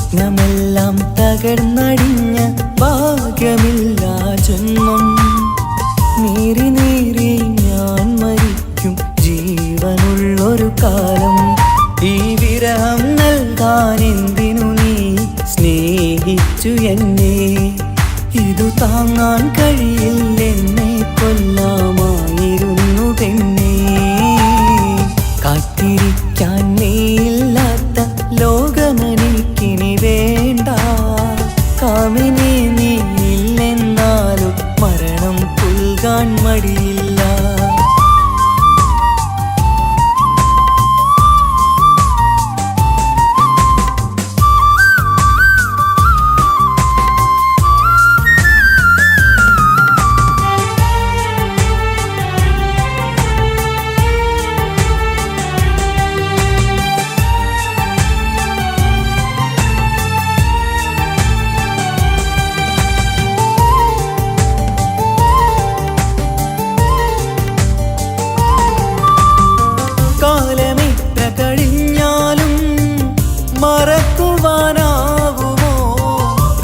സ്വപ്നമെല്ലാം തകർന്നടിഞ്ഞ ഭാഗ്യമില്ല ജന്മം. നീറി നീറി ഞാൻ മരിക്കും ജീവനുള്ളൊരു കാലം. ഈ വിരഹം നൽകാൻ എന്തിനു നീ സ്നേഹിച്ചു എന്നെ? ഇതു താങ്ങാൻ കഴിയില്ലെന്നെ കൊല്ലാമായിരുന്നു പെണ്ണേ. കാത്തിരിക്കാൻ നീയില്ലാത്ത ലോകമെനിക്കിനി വേണ്ട. കാമിനി നീ ഇല്ലെന്നാലും മരണം പുൽകാൻ മടിയില്ല. മറക്കുവാനാകുമോ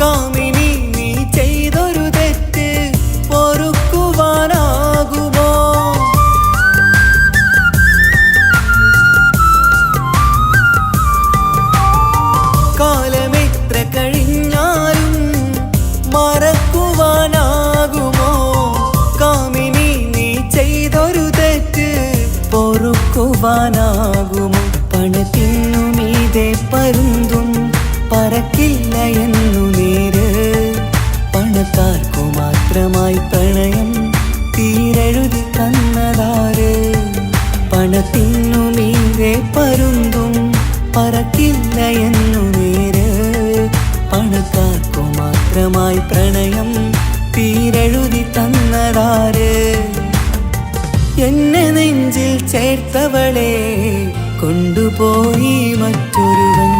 കാമിനി നീ ചെയ്തൊരു തെറ്റ്? പൊറുക്കുവാനാകുമോ? കാലമെത്ര കഴിഞ്ഞാലും മറക്കുവാനാകുമോ കാമിനി നീ ചെയ്തൊരു തെറ്റ്? പൊറുക്കുവാനാകുമോ? പണത്തിനു മീതെ പരുന്തും പറക്കില്ല എന്നു നേര്. പണക്കാർക്കു മാത്രമായി പ്രണയം തീരെഴുതി തന്നതാര്? പണത്തിനു മീതെ പരുന്തും പറക്കില്ല എന്നു നേര്. പണക്കാർക്കു മാത്രമായി പ്രണയം തീരെഴുതി തന്നതാര്? എന്നെ നെഞ്ചിൽ ചേർത്തവളെ കൊണ്ടുപോയി മറ്റൊരുവൻ.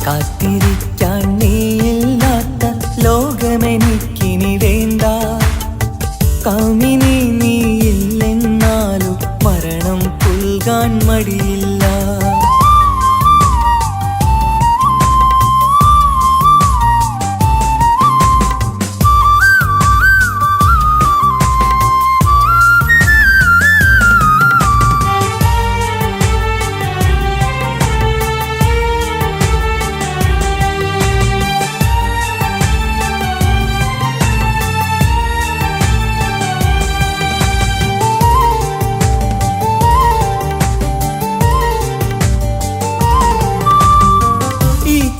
കാത്തിരിക്കാൻ നീയില്ലാത്ത ലോകമെനിക്കിനി വേണ്ട. കാമിനി നീയില്ലെന്നാലും മരണം പുൽകാൻ മടിയില്ല.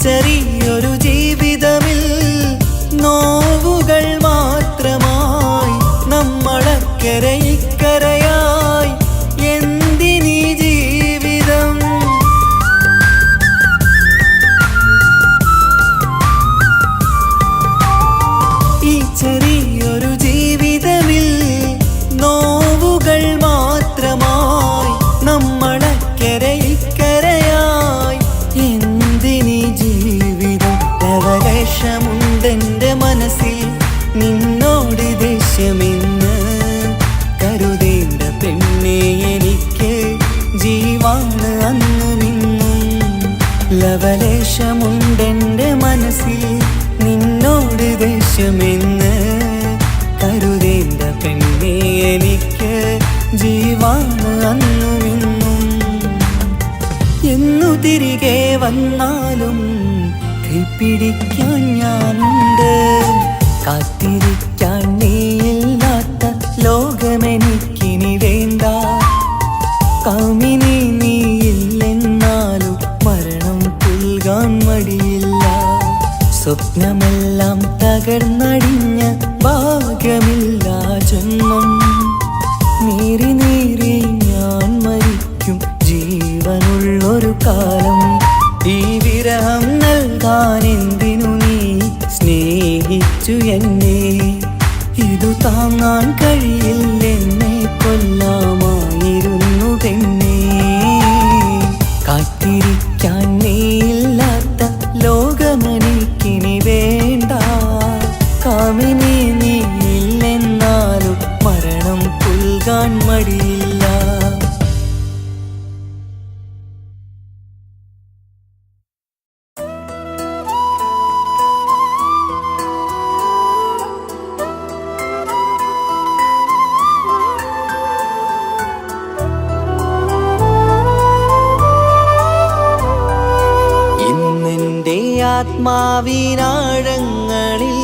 ചെറിയൊരു ജീവിതമിൽ നോവുകൾ മാത്രമായി നമ്മളക്കരെ ഇക്കരയായി എന്തിനീ ജീവിതം? ഈ ചെറിയൊരു ജീവിതമിൽ നോവുകൾ മാത്രമായി നമ്മളക്കരെ ഇക്കരയായി എന്തിനീ ജീവിതം? ലവലേശമുണ്ടെന്റെ മനസ്സിൽ നിന്നോട് ദേഷ്യമെന്ന് കരുതേണ്ട പെണ്ണെ എനിക്ക് ജീവാണ് അന്നും ഇന്നും. ലവലേശമുണ്ടെന്റെ മനസ്സിൽ നിന്നോട് ദേഷ്യമെന്ന് കരുതേണ്ട പെണ്ണെ എനിക്ക് ജീവാണ് അന്നും ഇന്നും. എന്നു തിരികെ വന്നാലും കൈപ്പിടിക്കാൻ ഞാനുണ്ട്. കാത്തിരിക്കാൻ നീയില്ലാത്ത ലോകമെനിക്കിനി വേണ്ട. കാമിനി നീയില്ലെന്നാലും മരണം പുൽകാൻ മടിയില്ല. സ്വപ്നമെല്ലാം തകർന്നടിഞ്ഞ ഭാഗ്യമില്ല ജന്മം. നീറി നീറി ഞാൻ മരിക്കും ജീവനുള്ളൊരു കാലം. ഈ വിരഹം നൽകാൻ എന്തിനു നീ സ്നേഹിച്ചു എന്നെ? ഇതു താങ്ങാൻ കഴിയില്ലെന്നെ കൊല്ലാമായിരുന്നു പെണ്ണേ. കാത്തിരിക്കാൻ നീയില്ലാത്ത ലോകമെനിക്കിനി വേണ്ട. കാമിനി നീയില്ലെന്നാലും മരണം പുൽകാൻ മടിയില്ല. ആത്മാവിനാഴങ്ങളിൽ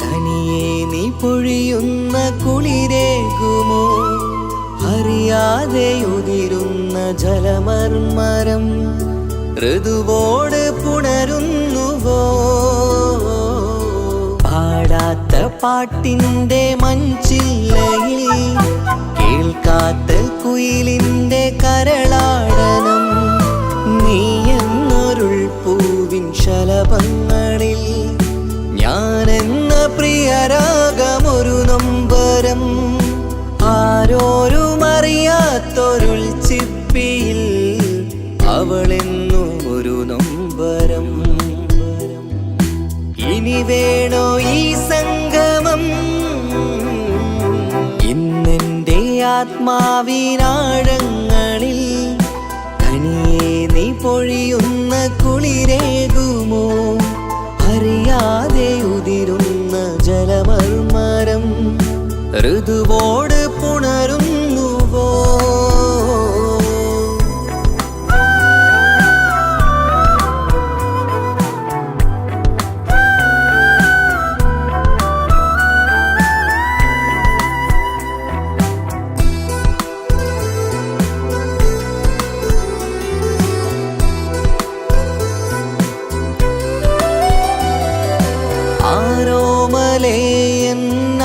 തനിയെ നീ പൊഴിയുന്ന കുളിരേകുമോ? അറിയാതെ ഉതിരുന്ന ജലമർമരം ഋതുവോട് പുണരുന്നുവോ? പാടാത്ത പാട്ടിൻ്റെ മൺചില്ലയിൽ കേൾക്കാത്ത കുയിലിൻ്റെ കരളാടനം നീ എന്നൊരുൾ പൂവിൻ ശലഭങ്ങളിൽ ഞാനെന്ന പ്രിയരാഗമൊരു നൊമ്പരം ആരോരും അറിയാത്തൊരുൾ ചിപ്പിയിൽ അവളെന്നും ഒരു നൊമ്പരം. ഇനി വേണോ ഈ സംഗമം? ഇന്നെൻ്റെ ആത്മാവിനാഴങ്ങളിൽ തനിയെ നീ പൊഴിയുന്ന കുളിരേകുമോ? അറിയാതെ ഉതിരുന്ന ജലമർമരം ഋതുവോട് പുണരുന്നുവോ?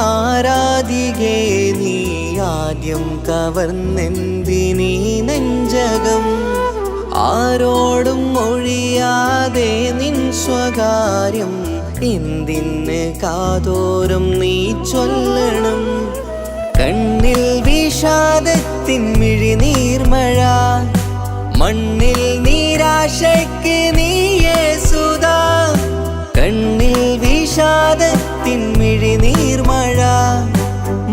ആരാധികേ നീ ആദ്യം കവർന്നെന്തിനീ നെഞ്ചകം? ആരോടും ഒഴിയാതെ നിൻ സ്വകാര്യം എന്തിന് കാതോരം നീ ചൊല്ലണം? കണ്ണിൽ വിഷാദത്തിൻ മിഴിനീർമഴ മണ്ണിൽ നിരാശയ്ക്ക് നീയേ സുധാ. കണ്ണിൽ വിഷാദത്തിൻ മിഴിനീർമഴ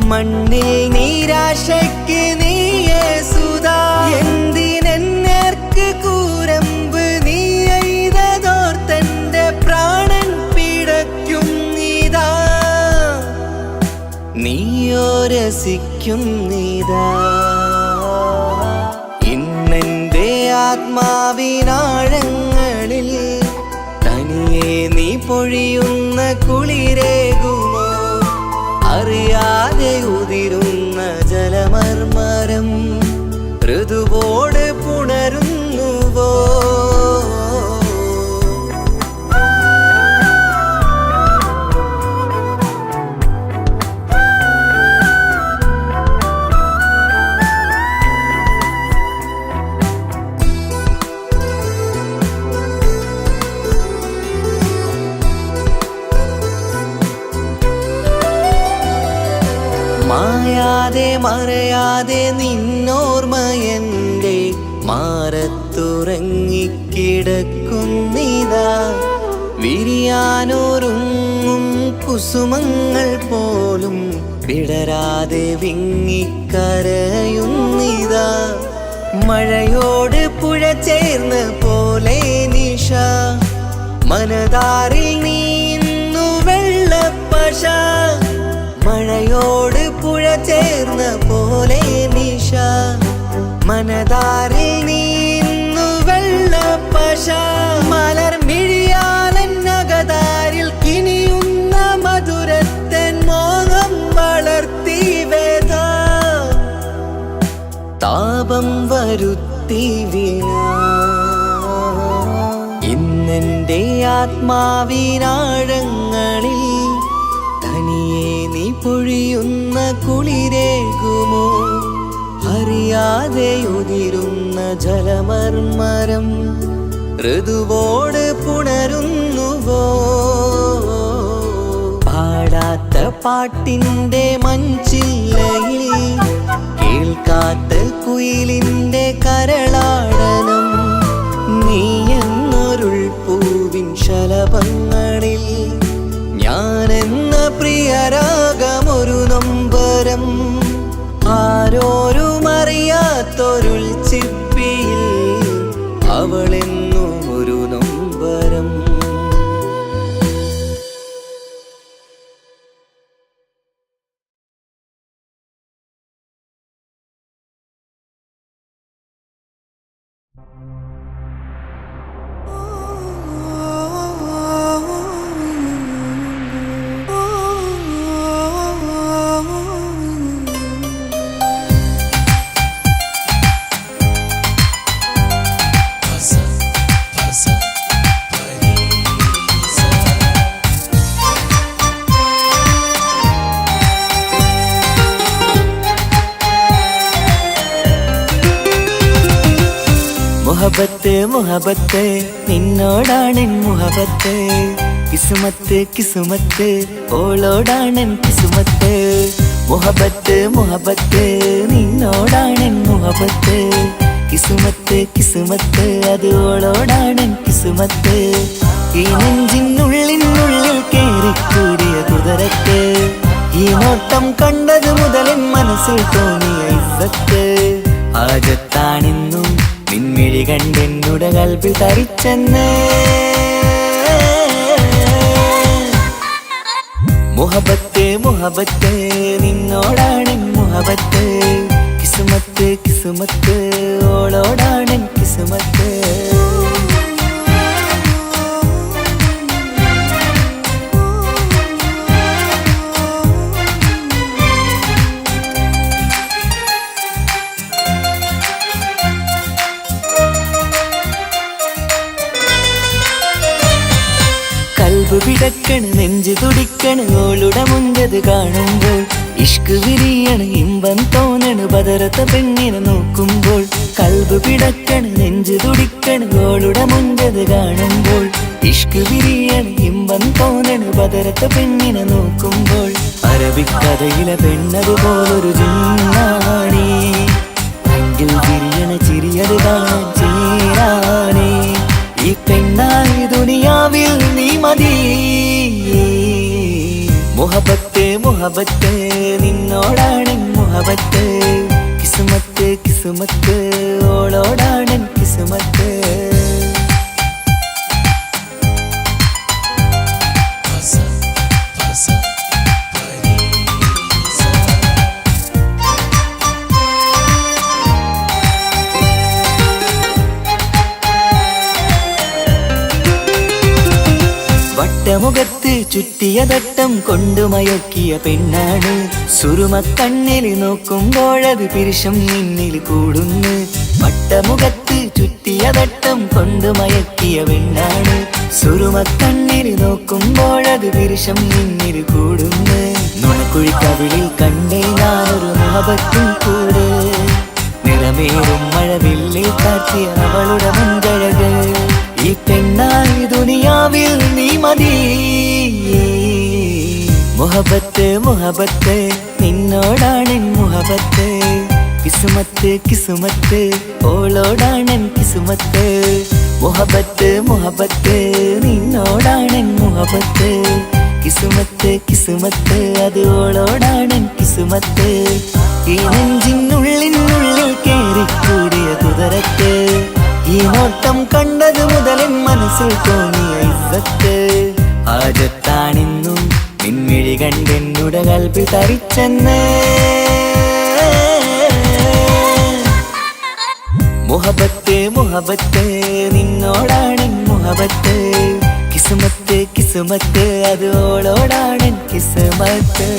മണ്ണിൽ നിരാശയ്ക്ക് നീയേ സുധാ. എന്തിനെന്നേർക്ക് കൂരമ്പ് നീ എയ്തതോർത്തന്റെ പ്രാണൻ പിടയ്ക്കും നീതാ. നീയോ രസിക്കും നീതാ. ഇന്നെന്റെ ആത്മാവിനാഴങ്ങളിൽ തനിയെ നീ പൊഴിയുന്ന കുളിരേകുമോ? അറിയാതെ ഉതിരുന്ന ജലമർമരം ഋതുവോട് പുണരുന്നുവോ? മായാതെ മറയാതെ നിന്നോർമ്മയെൻ്റെ മാറത്തുറങ്ങിക്കിടക്കുന്നിതാ. വിരിയാനൊരുങ്ങും കുസുമങ്ങൾ പോലും വിടരാതെ വിങ്ങിക്കരയുന്നിതാ. മഴയോട് പുഴ ചേർന്ന പോലെ നിശ മനതാറിൽ നീന്നു വെള്ളപ്പശ. മഴയോട് പുഴ ചേർന്ന പോലെ നിശ മനതാറിൽ നീന്നു വെള്ളപ്പശ. മലർ മിഴിയാലന്നകതാരിൽ കിനിയുന്ന മധുരത്തൻ മോഹം വളർത്തി വേദ. താപം വരുത്തി വീണ ഇന്നെൻ്റെ ആത്മാവിനാഴങ്ങളിൽ തനിയെ നീ പൊഴിയുന്ന കുളിരേകുമോ? അറിയാതെ ഉതിരുന്ന ജലമർമരം ഋതുവോട് പുണരുന്നുവോ? പാടാത്ത പാട്ടിൻ്റെ മൺചില്ലയിൽ കേൾക്കാത്ത കുയിലിൻ്റെ കരളാടനം നീ എന്നൊരുൾ പൂവിൻ ശലഭങ്ങളിൽ ഞാനെന്ന പ്രിയരാഗമൊരു നൊമ്പരം ആരോരും അറിയാത്തൊരുൾ ചിപ്പിയിൽ അവളെന്നും ഒരു നൊമ്പരം. മുഹബത്ത് മുഹബത്ത് നിന്നോടാണ് മുഹബത്ത് കിസുമത്ത് കിസുമത്ത് ഓളോടാണ് കിസുമത്ത് മുഹബത്ത് മുഹബത്ത് നിന്നോടാണ് മുഹബത്ത് കിസുമത്ത് കിസുമത്ത് അത് ഓളോടാണ് കിസുമത്ത് ഈ നെഞ്ചിനുള്ളിനുള്ളിൽ കേറിക്കൂടിയ കുതിരത്ത് ഈ നോട്ടം കണ്ടത് മുതലിൻ മനസ്സിൽ തോന്നിയ ഇസ്സത്ത് ആജത്താണെന്നും നിൻമിഴി കണ്ടെന്നുടെ കൽബിൽ തരിച്ചെന്ന് മുഹബത്ത് മുഹബത്ത് നിന്നോടാണ് മുഹബത്ത് കിസുമത്ത് കിസുമത്ത് ഓളോടാണ് കിസുമത്ത് കൽബ് പിടക്കണ് നെഞ്ച് തുടിക്കണ് ഓളുടെ മുഞ്ചത് കാണുമ്പോൾ ഇഷ്ക് വിരിയണ് ഇമ്പം തോന്നണ് ബദറത്ത പെണ്ണിനെ നോക്കുമ്പോൾ കൽബ് പിടക്കണ് നെഞ്ച് തുടിക്കണ് ഓളുടെ മുഞ്ചത് കാണുമ്പോൾ ഇഷ്ക് വിരിയണ് ഇമ്പം തോന്നണ് ബദറത്ത പെണ്ണിനെ നോക്കുമ്പോൾ അറബിക്കഥയിലെ പെണ്ണതുപോലൊരു ജിന്നാണി എങ്കിൽ വിരിയണ ചിരിയത് കാണാൻ ചേരാണേ ഈ പെണ്ണായി ദുനിയാവിൽ നീ മതി മുഹബത്ത് മുഹബത്ത് നിന്നോടാണ് മുഹബത്ത് കിസുമത്ത് കിസുമത്ത് ഓളോടാണ് കിസുമത്ത് വട്ടമുഖത്ത് ചുറ്റിയ തട്ടം കൊണ്ടുമയക്കിയ പെണ്ണാണ് സുറുമ കണ്ണിൽ നോക്കുമ്പോഴത് പിരിശം നിന്നിൽ കൂടുന്നു വട്ടമുഖത്ത് ചുറ്റിയ തട്ടം കൊണ്ടുമയക്കിയ പെണ്ണാണ് സുറുമ കണ്ണിൽ നോക്കുമ്പോഴത് പിരിശം നിന്നിൽ കൂടുന്നു നുണക്കുഴിക്കവിളിൽ കണ്ടേ ഞാനൊരു മുഹബത്തും കൂടെ നിറമേറും മഴവില്ലിൽ കാറ്റിയ അവളുടെ മുൻകഴക് ഈ പെണ്ണായി ദുനിയാവിൽ നീ മതി മുഹബത്ത് മുഹബത്ത് നിന്നോടാണ് മുഹബത്ത് കിസുമത്ത് കിസുമത്ത് ഓളോടാണ് കിസുമത്ത് മുഹബത്ത് മുഹബത്ത് നിന്നോടാണ് മുഹബത്ത് കിസുമത്ത് കിസുമത്ത് അത് ഓളോടാണ് കിസുമത്ത് ഈ നെഞ്ചിനുള്ളിനുള്ളിൽ കേറിക്കൂടിയ കുതിരത്ത് ഈ നോട്ടം കണ്ടത് മുതലിൻ മനസ്സിൽ തോന്നിയ ഇസ്സത്ത് ആജത്താണെന്നും നിൻമിഴി കണ്ടെന്നുടെ കൽബിൽ തരിച്ചെന്ന് മുഹബത്ത് മുഹബത്ത് നിന്നോടാണ് മുഹബത്ത് കിസുമത്ത് കിസുമത്ത് അത് ഓളോടാണ് കിസുമത്ത്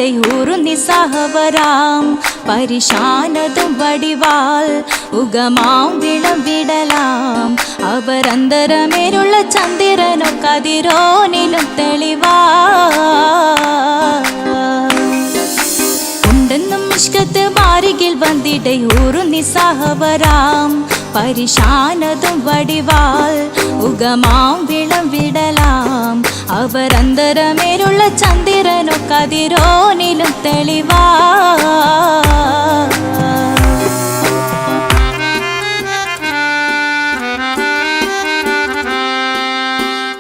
വന്നിടை ഊറുന്നി സഹവരാം പരിശാനതും വടിവാൾ ഉഗമാം വിളവിടലാം അവരന്തരമേലുള്ള ചന്ദ്രനോ കതിരോനിലും തെളിവാ ഉണ്ടെന്നും ഇഷ്കത്ത് മാരികിൽ വന്നിടை ഊറുന്നി സഹവരാം പരിശാനതും വടിവാൾ ഉഗമാം വിളവിടലാം അവരന്തരമേലുള്ള ചന്ദ്രനോ കതിരോനിലും തെളിവാ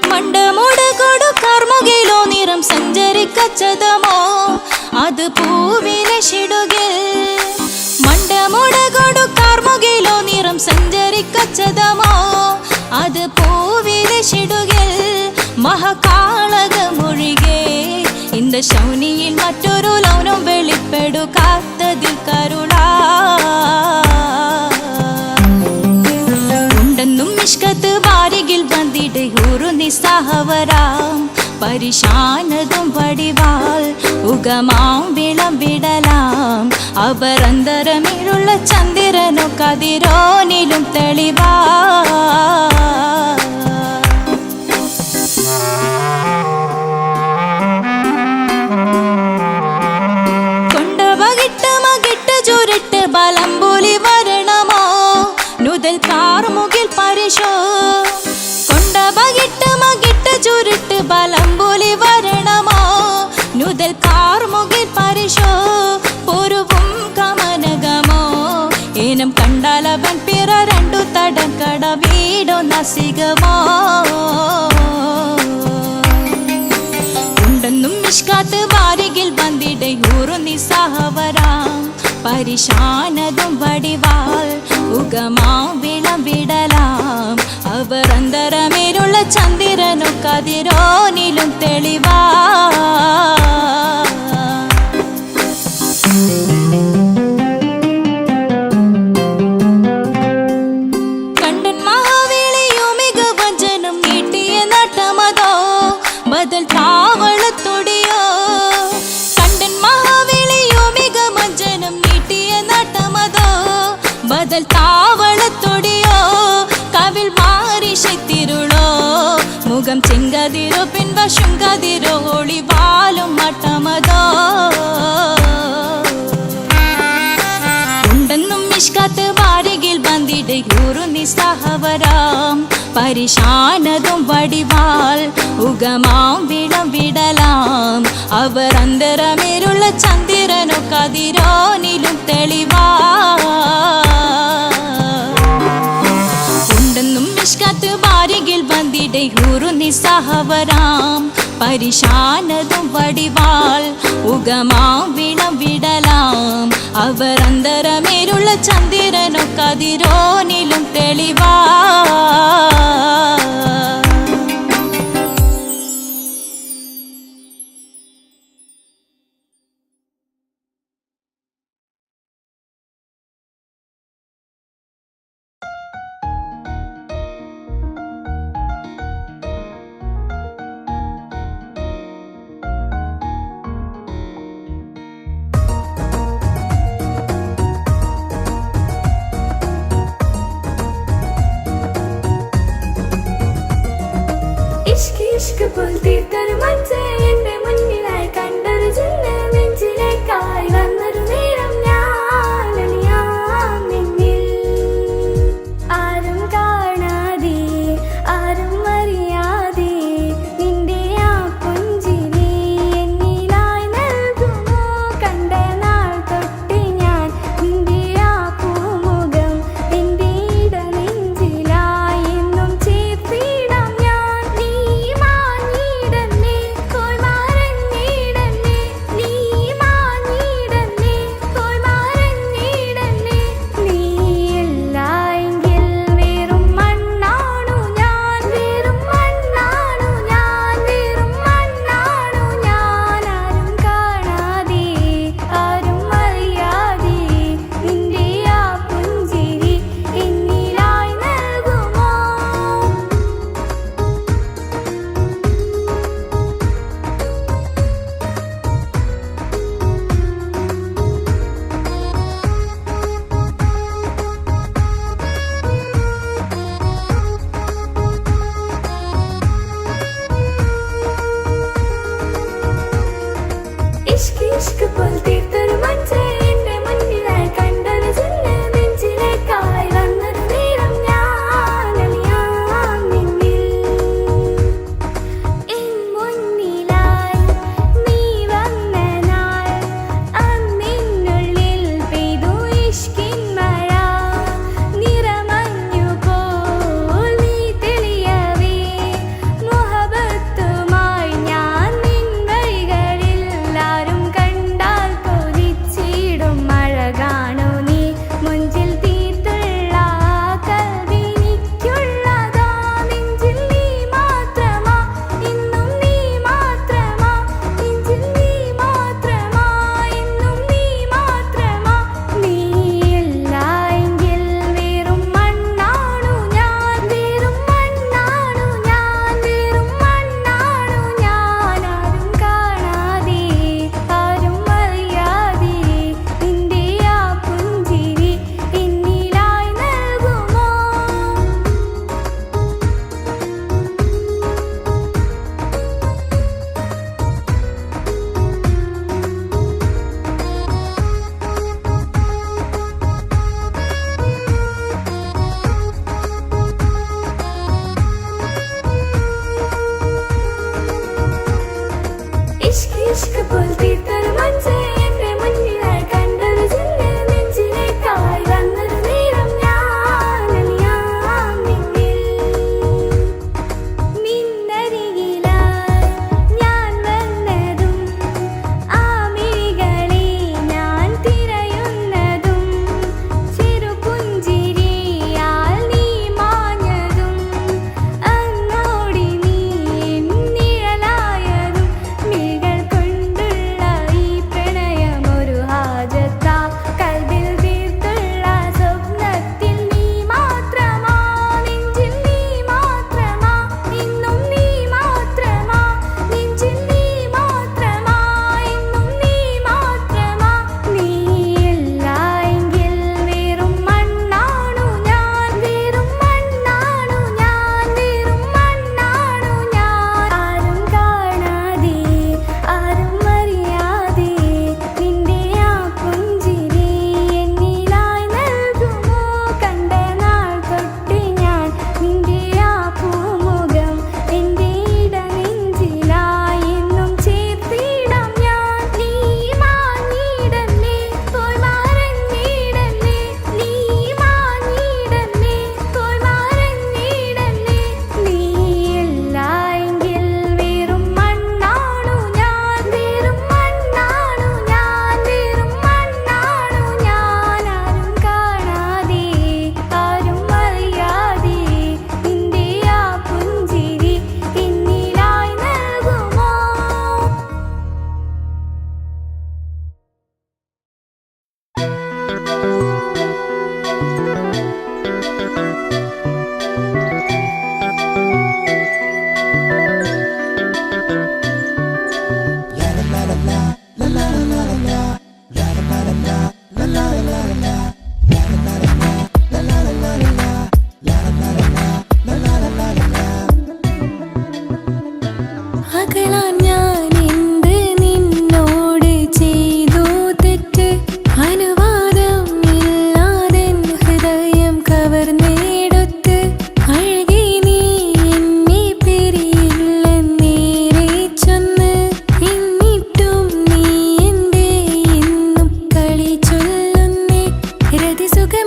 മണ്ടമുടകൊടു കർമുകിലോ നിറം സഞ്ചരിക്കച്ചതമോ അത് പൂവിലെ ഷിടുകിൽ മണ്ടമുടകൊടു കർമുകിലോ നിറം സഞ്ചരിക്കച്ചതമോ അത് പൂവിലെ ഷിടുകിൽ മഹകാളകമൊഴികെ இந்த ശൗനിയിൽ മറ്റൊരു ലൗനം വെളിപ്പെടുക്കാത്തതിൽ കരുളാ ഉണ്ടെന്നും ഇഷ്കത്ത് വാരികിൽ വന്നിടை ഊറുന്നി സഹവരാം പരിശാനതും വടിവാൾ ഉഗമാം വിളവിടലാം അവരന്തരമിലുള്ള ചന്ദ്രനോ കതിരോനിലും തെളിവാ കൊണ്ടവകിട്ട് മകിട്ട് ചുരുട്ട് ബലംപുലി വരണമോ നുതൽ കാർമുകിൽ പരിശോ കൊണ്ടവകിട്ട് മകിട്ട് ചുരുട്ട് ബലംപുലി വരണമോ നുതൽ കാർമുകിൽ പരിശോ പൊരുവും കമനകമോ ഏനം കണ്ടാലവൻ പിറ രണ്ടു തടം കട വീടോ നസികമോ ഉണ്ടെന്നും ഇഷ്കാത്ത് വാരികിൽ വന്നിടை ഊറുന്നി സഹവരാം പരിശാനതും വടിവാൾ ഉഗമാം വിളവിടലാം അവരന്തരമേലുള്ള ചന്ദ്രനോ കതിരോനിലും തെളിവാ കണ്ടൻ മഹാവേളിയോ മികവഞ്ചനും നീട്ടിയ നട്ടമതോ ബദൽ താവളത്തൊടിയോ കണ്ടൻ മഹാവേളിയോ മികവഞ്ചനും നീട്ടിയ നട്ടമതോ ബദൽ താവളത്തൊടിയോ കവിൽ മാറി ശക്തിരുളോ മുഖം ചെങ്കതിരോ പിൻവശം കതിരോ ഒളിവാലും മട്ടമതോ ഉണ്ടെന്നും ഇഷ്കത്ത് വാരികിൽ വന്നിടை ഊറുന്നി സഹവരാം പരിശാനതും വടിവാൾ ഉഗമാം വിളവിടലാം അവരന്തരമേലുള്ള ചന്ദ്രനോ കതിരോനിലും തെളിവാ ഉണ്ടെന്നും ഇഷ്കത്ത് വാരികിൽ വന്നിടை ഊറുന്നി സഹവരാം പരിശാനതും വടിവാൾ ഉഗമാം വിളവിടലാം അവരന്തരമേലുള്ള ചന്ദ്രനോ കതിരോനിലും തെളിവാ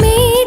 മധുരമേ